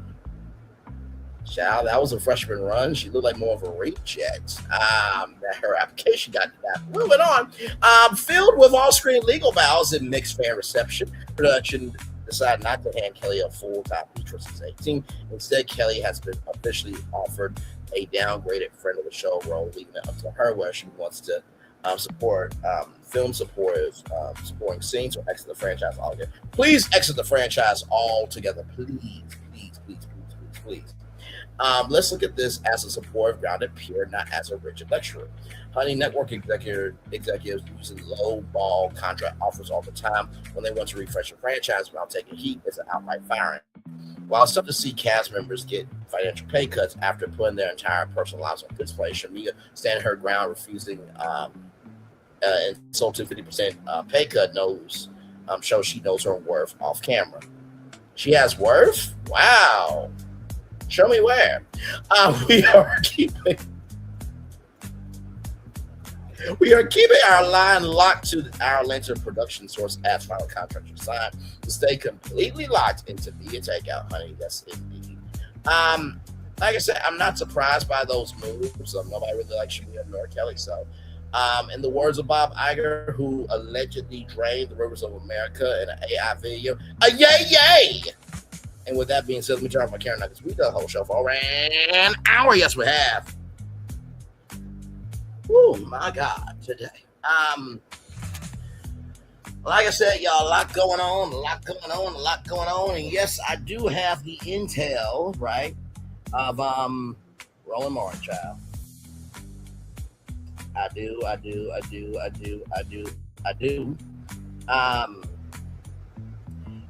was a freshman run. She looked like more of a reject. That her application got denied. Moving on. Filled with all-screen legal vows and mixed fan reception, production decided not to hand Kelli a full-time feature since 18. Instead, Kelli has been officially offered a downgraded friend of the show role, leaving it up to her where she wants to support film supporters, supporting scenes, or exit the franchise altogether. Please exit the franchise altogether. Please. Let's look at this as a supportive, grounded peer, not as a rigid lecturer. Honey, network executives using low-ball contract offers all the time when they want to refresh a franchise without taking heat is an outright firing. While it's tough to see cast members get financial pay cuts after putting their entire personal lives on display, Shamea standing her ground, refusing insulting 50% pay cut shows she knows her worth off camera. She has worth? Wow. Show me where. We are keeping our line locked to our Lantern production source as final contracts are signed to stay completely locked into Be a Takeout, honey. Yes, indeed. Like I said, I'm not surprised by those moves. Nobody really likes Shamea nor Kelli. So, in the words of Bob Iger, who allegedly drained the rivers of America in an AI video, yay! And with that being said, let me turn off my camera now because we done the whole show for over an hour. Yes, we have. Oh my God, today. Like I said, y'all, a lot going on. And yes, I do have the intel, right, of Roland Martin, child. I do.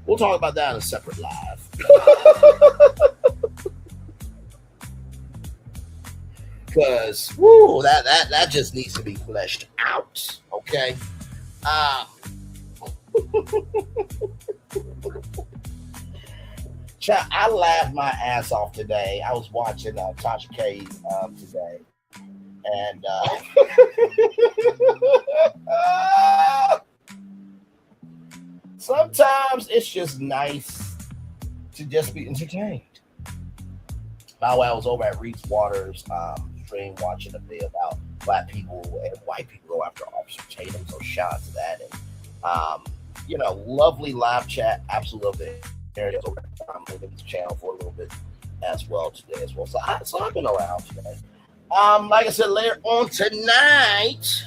We'll talk about that in a separate live. Because that just needs to be fleshed out. Okay. Child, I laughed my ass off today. I was watching Tasha K today. And sometimes it's just nice to just be entertained. By the way, I was over at Reese Waters' stream watching a video about black people and white people go after Officer Tatum. So shout out to that. And lovely live chat. Absolutely. There it is over at this channel for a little bit as well today as well. So I've been around today. Like I said, later on tonight,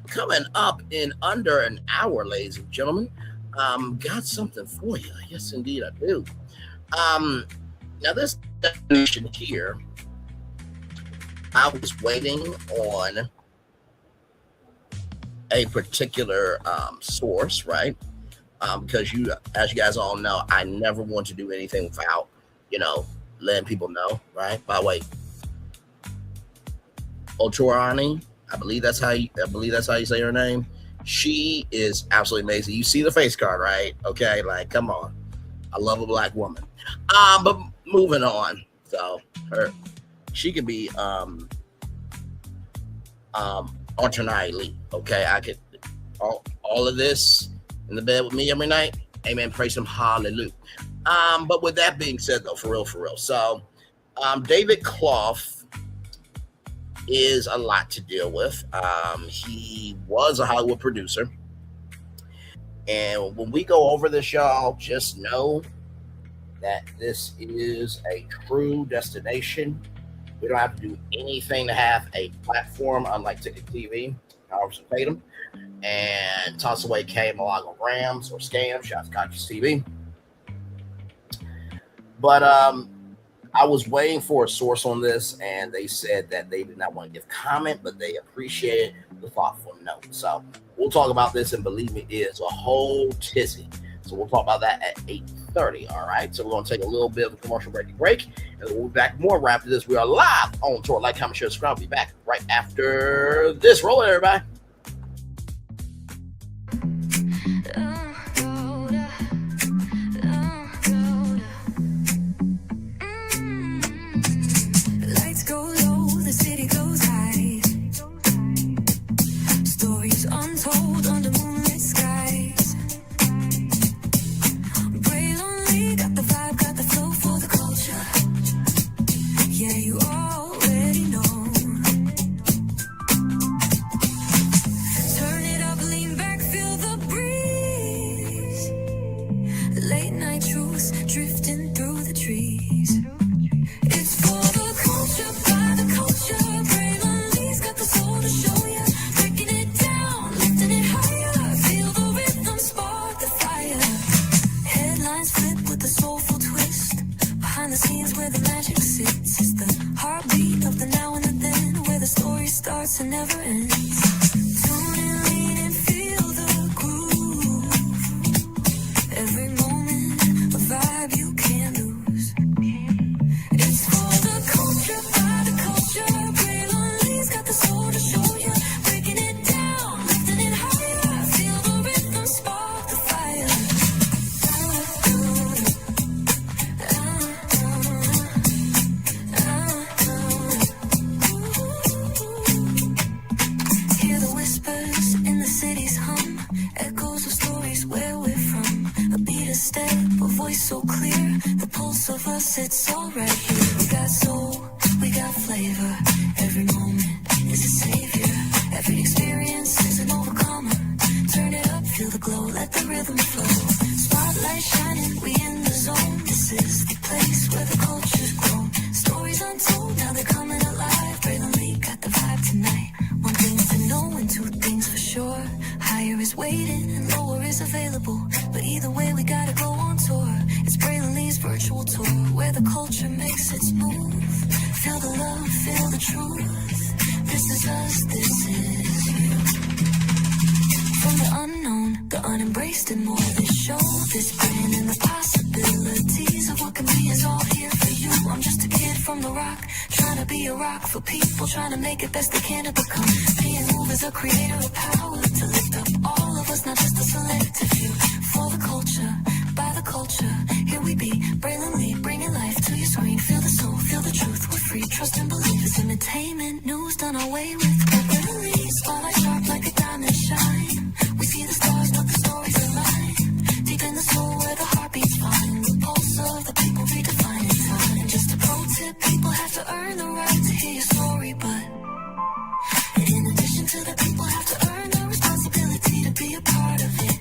coming up in under an hour, ladies and gentlemen, got something for you. Yes, indeed, I do. Now this definition here, I was waiting on a particular source, right? Because as you guys all know, I never want to do anything without, letting people know, right? By the way, Otorani, I believe that's how you say her name. She is absolutely amazing. You see the face card, right? Okay, like come on. I love a black woman. But moving on. So she could be alternate elite. Okay, I could all of this in the bed with me every night. Amen. Praise him. Hallelujah. But with that being said, though, for real. So David Clough is a lot to deal with. He was a Hollywood producer. And when we go over this, y'all, just know that this is a true destination. We don't have to do anything to have a platform, unlike Ticket TV, Officer Tatum, and toss away Malagograms or scams, shots conscious TV. But I was waiting for a source on this, and they said that they did not want to give comment, but they appreciated the thoughtful note. So we'll talk about this, and believe me, it is a whole tizzy. So we'll talk about that at 8:30. All right. So we're going to take a little bit of a commercial break, and then we'll be back more right after this. We are live on tour. Like, comment, share, subscribe. We'll be back right after this. Roll it, everybody. Lights go low, the city goes high. Stories untold under moonlit skies. Pray lonely, got the vibe, got the flow for the culture. Yeah, you already know. Turn it up, lean back, feel the breeze. dance and never ends. Tune in, lean and feel the groove. Every moment, a vibe you can't lose. It's for the culture, by the culture. Braylon's got the soul to show you. Breaking it down, lifting it higher. Feel the rhythm, spark the fire. Hear the whispers in the city's hum. Echoes of stories where we're from. A beat, a step, a voice so clear. The pulse of us, it's all right here. We got soul, we got flavor. Every moment is a savior. Every experience is an overcomer. Turn it up, feel the glow, let the rhythm flow. Spotlight shining, we in the zone. This is the place where the culture's grown. Stories untold, now they're coming alive. Braylon Lee got the vibe tonight. One thing to know and two things for sure. Higher is waiting and lower is available. But either way, we gotta go on tour. It's Braylon Lee's virtual tour, where the culture makes its move. Feel the love, feel the truth. This is us, this is you. From the unknown, the unembraced and more. This show, this brand and the possibilities of what can be is all here for you. I'm just a kid from the rock, trying to be a rock for people, trying to make it best they can to become. Being move is a creator of power to lift up all of us, not just a selective few. For the culture, by the culture, here we be. Braylon Lee, bringing life to your screen. Feel the soul, feel the truth, we're free. Trust and believe it's entertainment, news done away with. Braylon Lee, spotlight sharp like a diamond shine. We see the stars, but the stories align. Deep in the soul where the heartbeats find. The pulse of the people redefining time. And just a pro tip, people have to earn the right to hear your story, but in addition to the people have to earn the responsibility to be a part of it.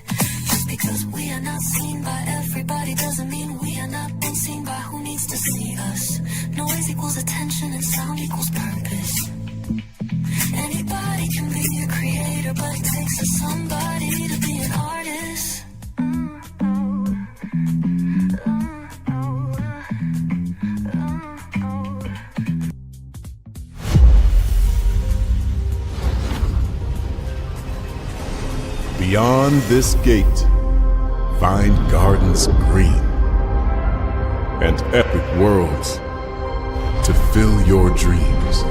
Just because we are not seen by everybody doesn't mean we are not been seen by who needs to see us. Noise equals attention and sound equals purpose. Anybody can be a creator, but it takes a somebody to be an artist. Beyond this gate, find gardens green and epic worlds to fill your dreams.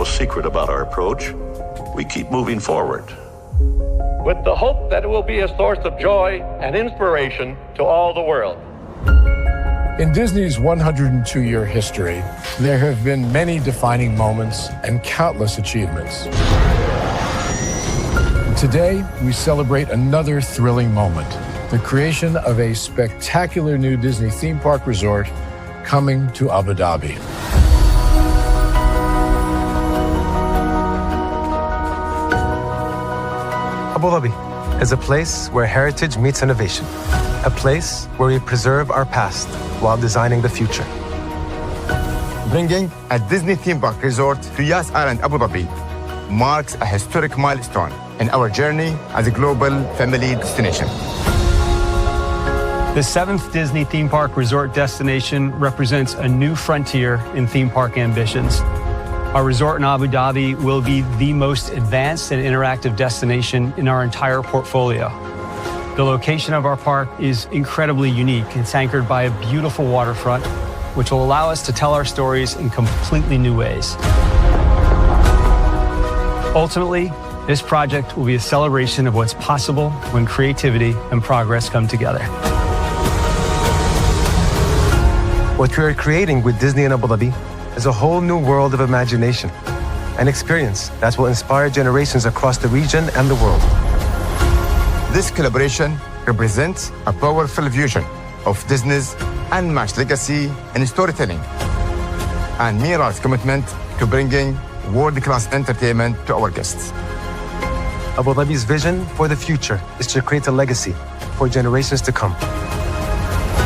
no secret about our approach. We keep moving forward. With the hope that it will be a source of joy and inspiration to all the world. In Disney's 102-year history, there have been many defining moments and countless achievements. Today, we celebrate another thrilling moment, the creation of a spectacular new Disney theme park resort coming to Abu Dhabi. Abu Dhabi is a place where heritage meets innovation, a place where we preserve our past while designing the future. Bringing a Disney theme park resort to Yas Island, Abu Dhabi marks a historic milestone in our journey as a global family destination. The 7th Disney theme park resort destination represents a new frontier in theme park ambitions. Our resort in Abu Dhabi will be the most advanced and interactive destination in our entire portfolio. The location of our park is incredibly unique. It's anchored by a beautiful waterfront, which will allow us to tell our stories in completely new ways. Ultimately, this project will be a celebration of what's possible when creativity and progress come together. What we are creating with Disney in Abu Dhabi is a whole new world of imagination, an experience that will inspire generations across the region and the world. This collaboration represents a powerful fusion of Disney's unmatched legacy in storytelling and Mira's commitment to bringing world-class entertainment to our guests. Abu Dhabi's vision for the future is to create a legacy for generations to come.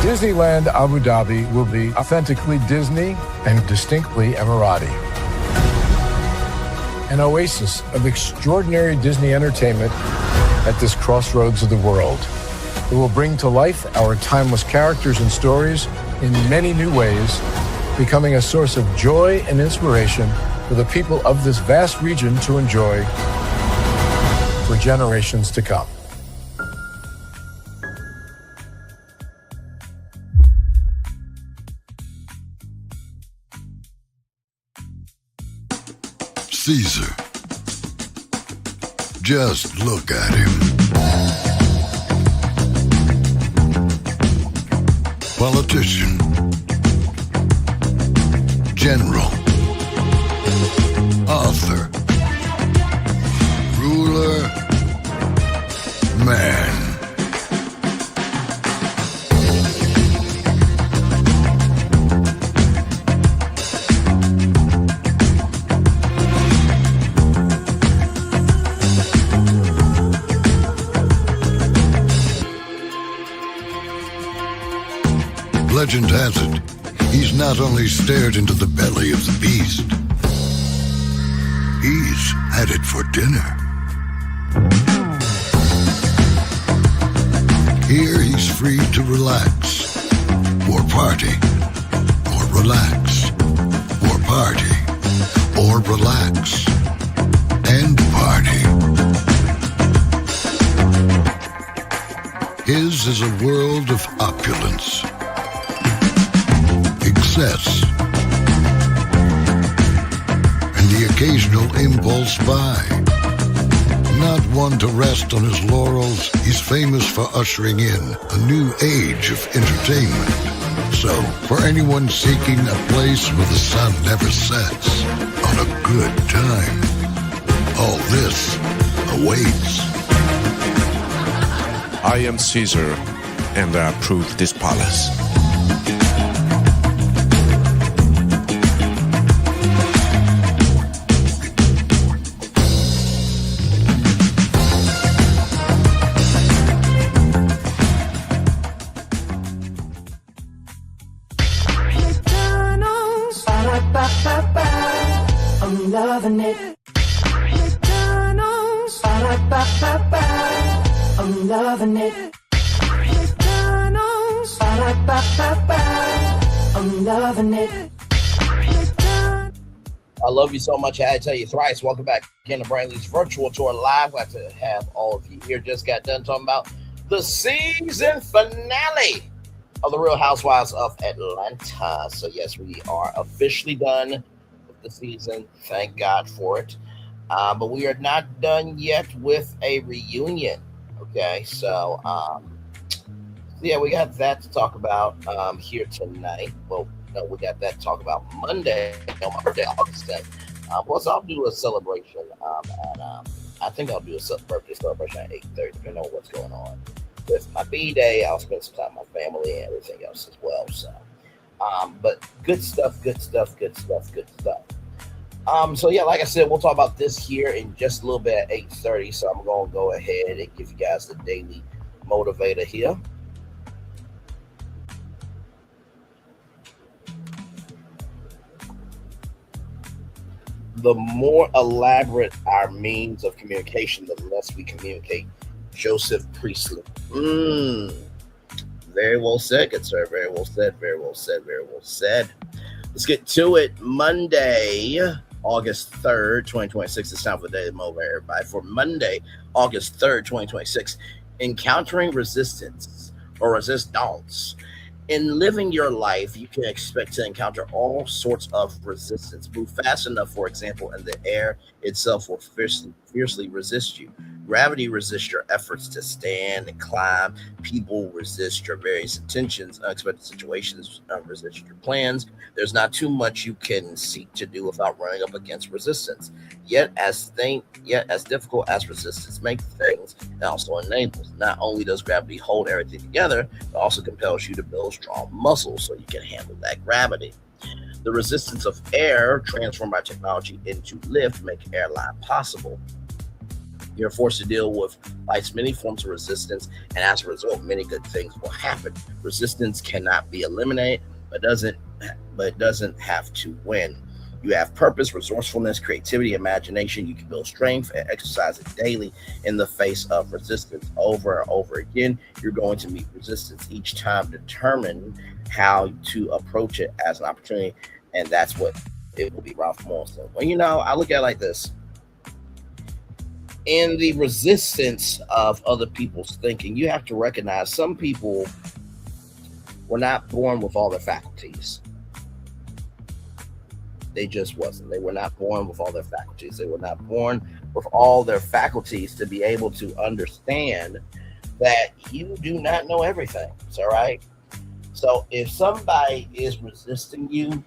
Disneyland Abu Dhabi will be authentically Disney and distinctly Emirati. An oasis of extraordinary Disney entertainment at this crossroads of the world. It will bring to life our timeless characters and stories in many new ways, becoming a source of joy and inspiration for the people of this vast region to enjoy for generations to come. Caesar. Just look at him. Politician. General. Author. Ruler. Man. Legend has it, he's not only stared into the belly of the beast, he's had it for dinner. Here he's free to relax, or party, or relax, or party, or relax, and party. His is a world of opulence, excess, and the occasional impulse buy. Not one to rest on his laurels, he's famous for ushering in a new age of entertainment. So, for anyone seeking a place where the sun never sets on a good time, all this awaits. I am Caesar, and I approve this palace. I'm loving it. McDonald's. I'm loving it. McDonald's. I'm loving it. I love you so much. I had to tell you thrice. Welcome back again to Brantley's virtual tour live. Glad to have all of you here. Just got done talking about the season finale of The Real Housewives of Atlanta. So yes, we are officially done with the season. Thank God for it. But we are not done yet with a reunion. Okay, so yeah, we got that to talk about here tonight. Well, no, we got that to talk about Monday on my birthday, August 10th. Plus, I'll do a celebration I think I'll do a birthday celebration at 8:30, depending on what's going on with my B-Day. I'll spend some time with my family and everything else as well. So, but good stuff. So yeah, like I said, we'll talk about this here in just a little bit at 8:30. So I'm going to go ahead and give you guys the daily motivator here. The more elaborate our means of communication, the less we communicate. Joseph Priestley. Very well said, good sir. Very well said. Let's get to it. Monday, August 3rd, 2026. It's time for the Daily Motivator, everybody. For Monday, August 3rd, 2026. Encountering resistance or resistance. In living your life, you can expect to encounter all sorts of resistance. Move fast enough, for example, and the air itself will fiercely resist you. Gravity resists your efforts to stand and climb. People resist your various intentions. Unexpected situations resist your plans. There's not too much you can seek to do without running up against resistance. Yet as difficult as resistance makes things, it also enables. Not only does gravity hold everything together, it also compels you to build strong muscles so you can handle that gravity. The resistance of air, transformed by technology into lift, make airline possible. You're forced to deal with life's many forms of resistance, and as a result, many good things will happen. Resistance cannot be eliminated, but it doesn't have to win. You have purpose, resourcefulness, creativity, imagination. You can build strength and exercise it daily in the face of resistance. Over and over again, you're going to meet resistance. Each time, determine how to approach it as an opportunity, and that's what it will be. Ralph Morrison. Well, I look at it like this. In the resistance of other people's thinking, you have to recognize some people were not born with all their faculties. They just wasn't. They were not born with all their faculties. They were not born with all their faculties to be able to understand that you do not know everything. It's all right. So if somebody is resisting you,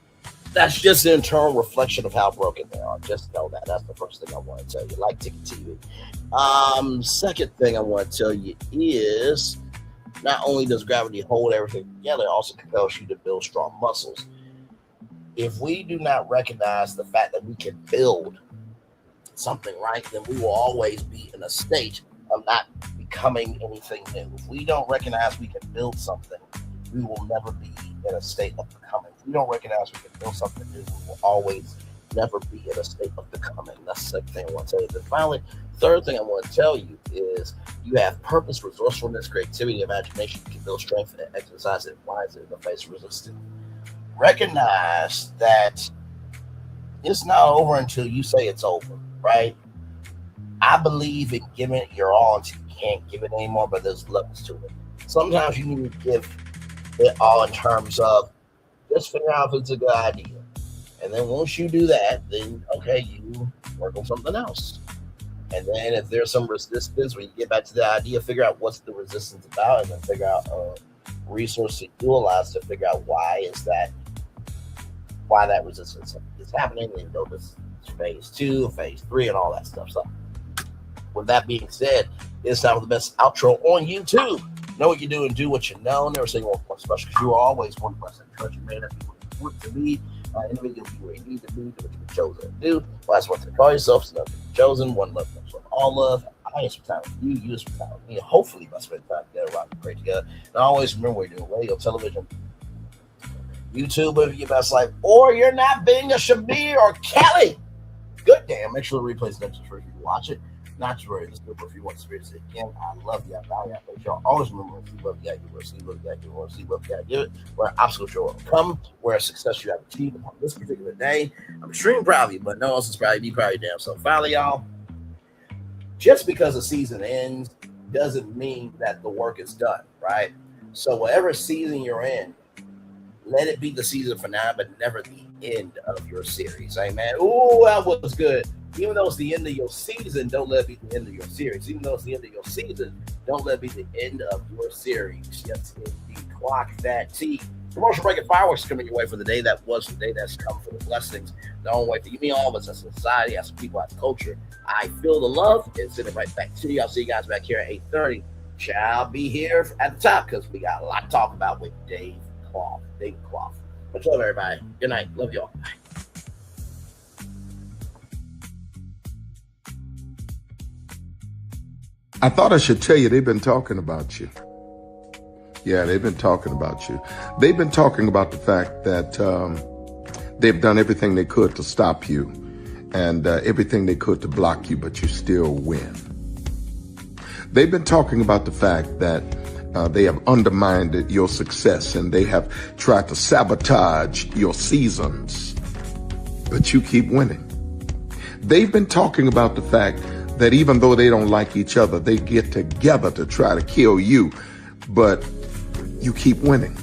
that's just an internal reflection of how broken they are. Just know that. That's the first thing I want to tell you. Like Ticket TV. Second thing I want to tell you is not only does gravity hold everything together, it also compels you to build strong muscles. If we do not recognize the fact that we can build something, right, then we will always be in a state of not becoming anything new. If we don't recognize we can build something, we will never be in a state of becoming. If we don't recognize we can build something new, we will always never be in a state of becoming. That's the second thing I want to tell you. Then finally, third thing I want to tell you is you have purpose, resourcefulness, creativity, imagination. You can build strength and exercise it wisely in the face of resistance. Recognize that it's not over until you say it's over, right? I believe in giving it your all until you can't give it anymore, but there's levels to it. Sometimes you need to give it all in terms of just figure out if it's a good idea. And then once you do that, then, okay, you work on something else. And then if there's some resistance, when you get back to the idea, figure out what's the resistance about, and then figure out a resource to utilize to figure out why that resistance is happening, and go to phase 2, phase 3, and all that stuff. So with that being said, it's time for the best outro on YouTube. Know what you do and do what you know. Never say one point special, because you are always one person. Because you may not be what you want to be. Individual be where you need to be, do what you've been chosen to do. Well, that's what to call yourself. So nothing chosen. One love, all love. I am some time with you. You some time with me. Hopefully, by spending time together, around and pray together. And always remember, we're doing radio, television, YouTube, if you're best life, or you're not being a Shamea or Kelli. Good damn. Make sure the replay's next for you to watch it. Not to worry, this group, if you want to experience it again, I love you. I value it. But y'all always remember, if you love you, you will see what you want to see what you give it. Where obstacles you will come, where success you have achieved upon this particular day. I'm extremely proud of you, but no one else is proud of you. Be proud of your damn self. Finally, y'all, just because the season ends doesn't mean that the work is done, right? So whatever season you're in, Let it be the season finale, but never the end of your series. Amen. Ooh, that was good. Even though it's the end of your season, don't let it be the end of your series. Even though it's the end of your season, don't let it be the end of your series. Yes, indeed. Clock that T. Commercial break and fireworks coming your way for the day that was the day that's come for the blessings. The only way for you, me, all of us as a society, as people, as a culture. I feel the love and send it right back to you. I'll see you guys back here at 8:30. Shall be here at the top because we got a lot to talk about with Dave Clough. Much love, everybody. Good night. Love y'all. Bye. I thought I should tell you they've been talking about you. Yeah, they've been talking about you. They've been talking about the fact that they've done everything they could to stop you and everything they could to block you, but you still win. They've been talking about the fact that they have undermined your success and they have tried to sabotage your seasons, but you keep winning. They've been talking about the fact that even though they don't like each other, they get together to try to kill you, but you keep winning.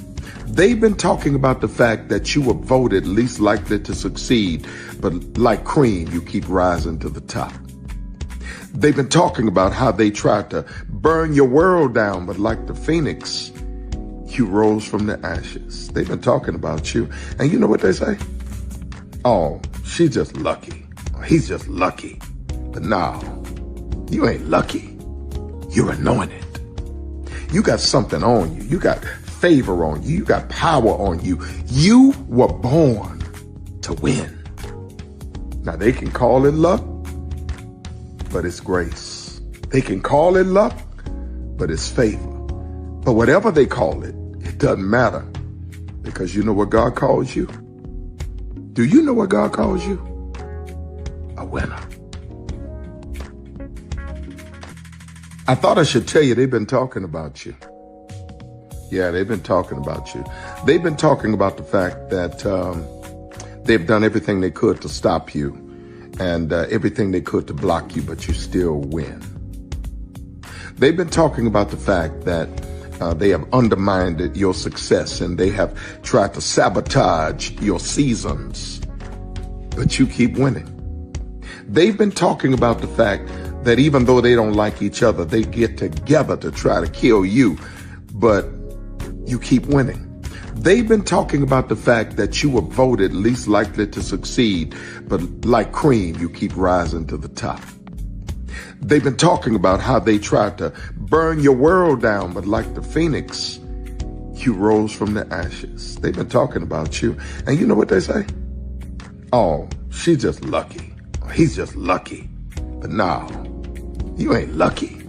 They've been talking about the fact that you were voted least likely to succeed, but like cream, you keep rising to the top. They've been talking about how they tried to burn your world down, but like the phoenix, you rose from the ashes. They've been talking about you. And you know what they say? Oh, she's just lucky. He's just lucky. But no, you ain't lucky. You're anointed. You got something on you. You got favor on you. You got power on you. You were born to win. Now they can call it luck, but it's grace. They can call it luck, but it's favor. But whatever they call it, it doesn't matter because you know what God calls you? Do you know what God calls you? A winner. I thought I should tell you they've been talking about you. Yeah, they've been talking about you. They've been talking about the fact that they've done everything they could to stop you and everything they could to block you, but you still win. They've been talking about the fact that they have undermined your success and they have tried to sabotage your seasons, but you keep winning. They've been talking about the fact that even though they don't like each other, they get together to try to kill you, but you keep winning. They've been talking about the fact that you were voted least likely to succeed, but like cream, you keep rising to the top. They've been talking about how they tried to burn your world down, but like the phoenix, you rose from the ashes. They've been talking about you. And you know what they say? Oh, she's just lucky. He's just lucky. But no, you ain't lucky.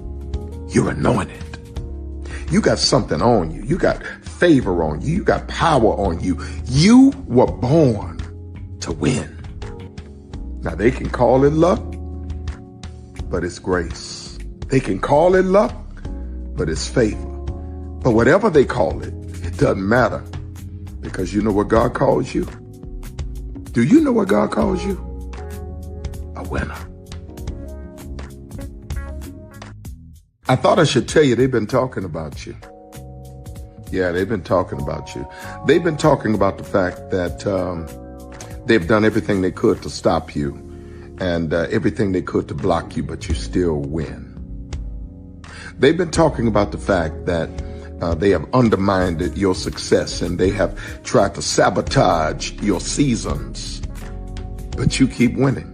You're anointed. You got something on you. You got favor on you. You got power on you. You were born to win. Now they can call it luck, but it's grace. They can call it luck, but it's favor. But whatever they call it, it doesn't matter because you know what God calls you? Do you know what God calls you? A winner. I thought I should tell you they've been talking about you. Yeah, they've been talking about you. They've been talking about the fact that they've done everything they could to stop you and everything they could to block you, but you still win. They've been talking about the fact that they have undermined your success and they have tried to sabotage your seasons, but you keep winning.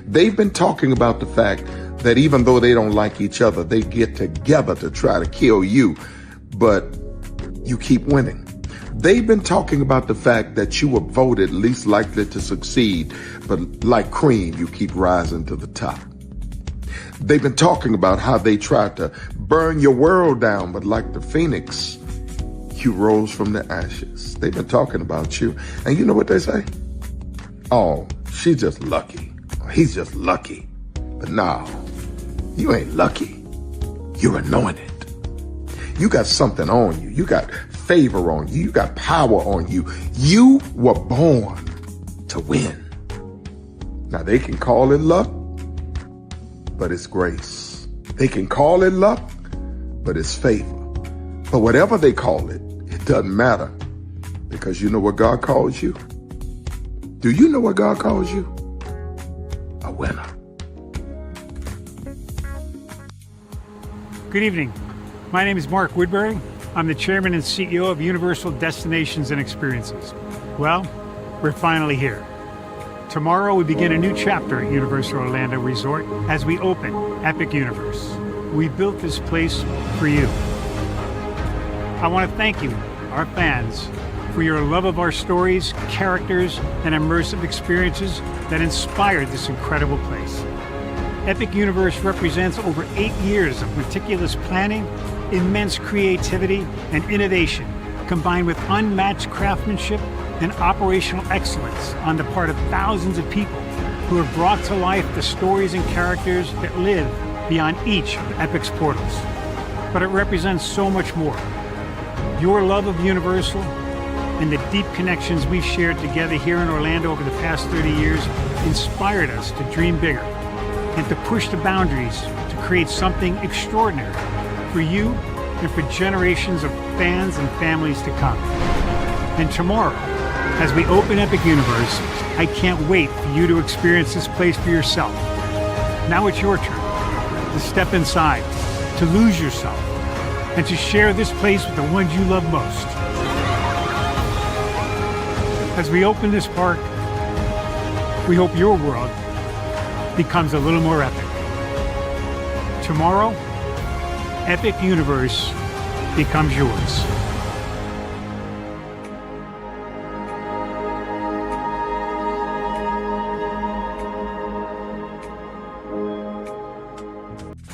They've been talking about the fact that even though they don't like each other, they get together to try to kill you, but you keep winning. They've been talking about the fact that you were voted least likely to succeed, but like cream, you keep rising to the top. They've been talking about how they tried to burn your world down, but like the phoenix, you rose from the ashes. They've been talking about you. And you know what they say? Oh, she's just lucky. He's just lucky. But no, you ain't lucky. You're anointed. You got something on you. You got favor on you. You got power on you. You were born to win. Now they can call it luck, but it's grace. They can call it luck, but it's favor. But whatever they call it, it doesn't matter Because you know what God calls you? Do you know what God calls you? A winner. Good evening. My name is Mark Woodbury. I'm the chairman and CEO of Universal Destinations and Experiences. Well, we're finally here. Tomorrow we begin a new chapter at Universal Orlando Resort as we open Epic Universe. We built this place for you. I want to thank you, our fans, for your love of our stories, characters, and immersive experiences that inspired this incredible place. Epic Universe represents over 8 years of meticulous planning, immense creativity, and innovation, combined with unmatched craftsmanship and operational excellence on the part of thousands of people who have brought to life the stories and characters that live beyond each of Epic's portals. But it represents so much more. Your love of Universal and the deep connections we've shared together here in Orlando over the past 30 years inspired us to dream bigger and to push the boundaries to create something extraordinary for you and for generations of fans and families to come. And tomorrow, as we open Epic Universe, I can't wait for you to experience this place for yourself. Now it's your turn to step inside, to lose yourself, and to share this place with the ones you love most. As we open this park, we hope your world becomes a little more epic. Tomorrow, Epic Universe becomes yours.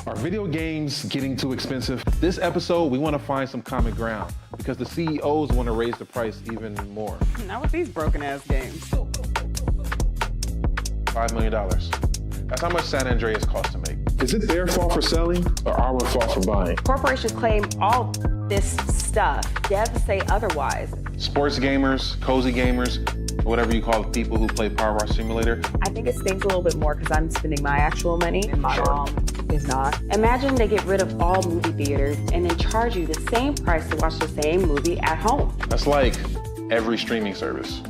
Are video games getting too expensive? This episode, we want to find some common ground because the CEOs want to raise the price even more. Not with these broken ass games. $5 million. That's how much San Andreas costs to make. Is it their fault for selling or our fault for buying? Corporations claim all this stuff. Devs say otherwise. Sports gamers, cozy gamers, whatever you call the people who play Power Wash Simulator. I think it stings a little bit more because I'm spending my actual money and my mom is not. Imagine they get rid of all movie theaters and then charge you the same price to watch the same movie at home. That's like every streaming service.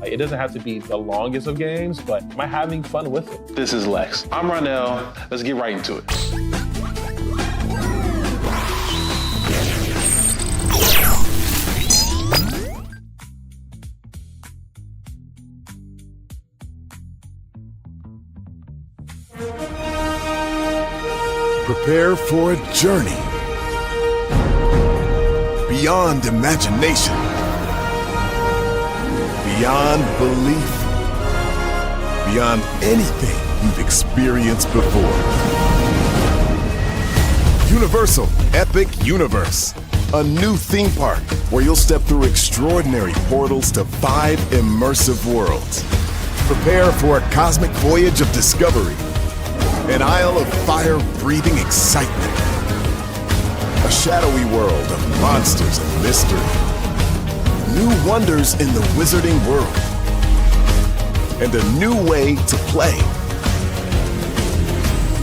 It doesn't have to be the longest of games, but am I having fun with it? This is Lex. I'm Ronell. Let's get right into it. Prepare for a journey beyond imagination, beyond belief, beyond anything you've experienced before. Universal Epic Universe, a new theme park where you'll step through extraordinary portals to 5 immersive worlds. Prepare for a cosmic voyage of discovery, an isle of fire-breathing excitement, a shadowy world of monsters and mystery, new wonders in the wizarding world, and a new way to play.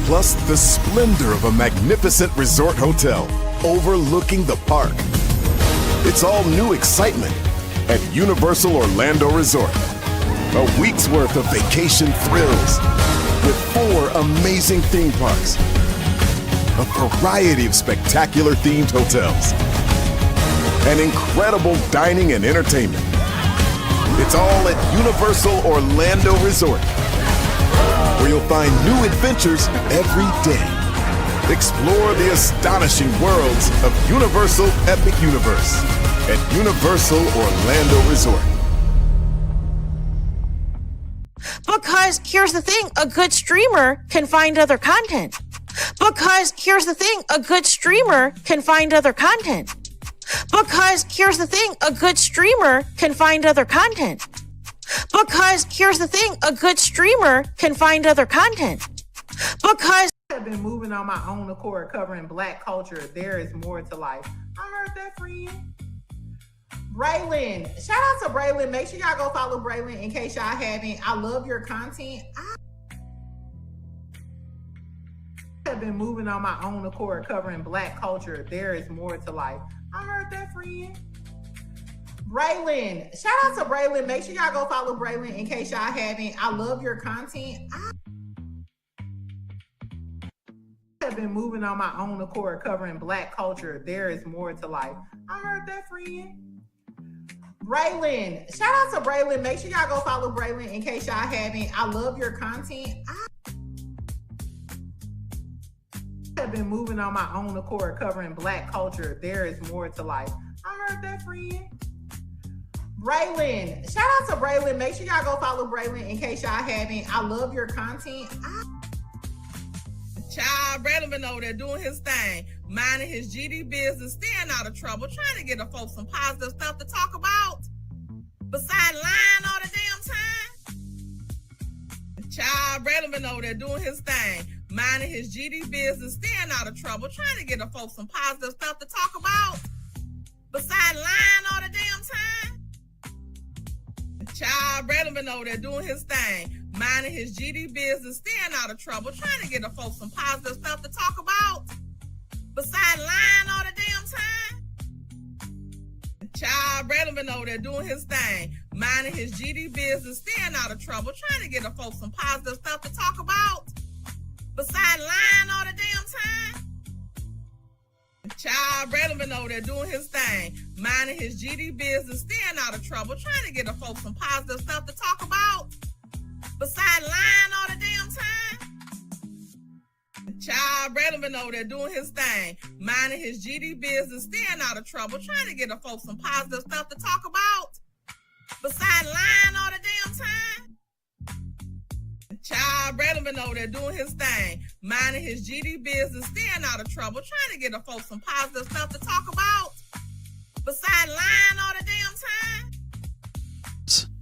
Plus the splendor of a magnificent resort hotel overlooking the park. It's all new excitement at Universal Orlando Resort. A week's worth of vacation thrills with 4 amazing theme parks, a variety of spectacular themed hotels, and incredible dining and entertainment. It's all at Universal Orlando Resort, where you'll find new adventures every day. Explore the astonishing worlds of Universal Epic Universe at Universal Orlando Resort. Because here's the thing, a good streamer can find other content. Because here's the thing, a good streamer can find other content. Because here's the thing, a good streamer can find other content. Because here's the thing, a good streamer can find other content. Because I've been moving on my own accord, covering Black culture. There is more to life. I heard that, friend. Braylon, shout out to Braylon. Make sure y'all go follow Braylon in case y'all haven't. I love your content. I have been moving on my own accord, covering Black culture. There is more to life. I heard that, friend. Braylon, shout out to Braylon. Make sure y'all go follow Braylon in case y'all haven't. I love your content. I have been moving on my own accord, covering Black culture. There is more to life. I heard that, friend. Braylon, shout out to Braylon. Make sure y'all go follow Braylon in case y'all haven't. I love your content. I have been moving on my own accord, covering Black culture. There is more to life. I heard that, friend. Braylon, shout out to Braylon. Make sure y'all go follow Braylon in case y'all haven't. I love your content. Child, Braylon been over there doing his thing, minding his GD business, staying out of trouble, trying to get the folks some positive stuff to talk about. Besides lying all the damn time. Child, Braylon been over there doing his thing, minding his GD business, staying out of trouble, trying to get the folks some positive stuff to talk about. Besides lying all the damn time. Child, Braylon been over there doing his thing, minding his GD business, staying out of trouble, trying to get the folks some positive stuff to talk about. Besides lying all the damn time. Child, Braylon been over there doing his thing, minding his GD business, staying out of trouble, trying to get the folks some positive stuff to talk about. Besides lying all the damn time. Child, Braylon been over there doing his thing, minding his GD business, staying out of trouble, trying to get the folks some positive stuff to talk about. Besides lying all the damn time. Child, Braylon been over there doing his thing, minding his GD business, staying out of trouble, trying to get the folks some positive stuff to talk about. Besides lying all the damn time. Child, Braylon been over there doing his thing, minding his GD business, staying out of trouble, trying to get the folks some positive stuff to talk about. Besides lying all the damn time.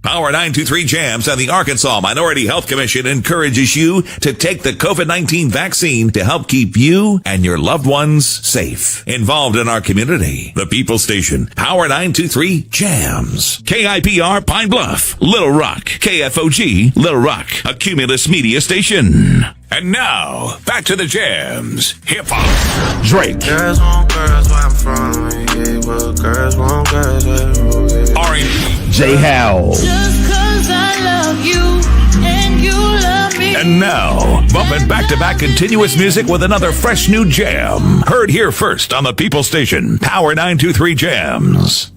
Power 923 Jams and the Arkansas Minority Health Commission encourages you to take the COVID-19 vaccine to help keep you and your loved ones safe. Involved in our community, the People Station, Power 923 Jams. KIPR Pine Bluff, Little Rock, KFOG, Little Rock, a Cumulus Media Station. And now, back to the jams. Hip-hop. Drake. Girls want girls where I'm from. Yeah, well, girls want girls where I'm from. R&B. J. Howell. Just 'cause I love you and you love me. And now, bumping back-to-back continuous music with another fresh new jam. Heard here first on the People Station, Power 923 Jams.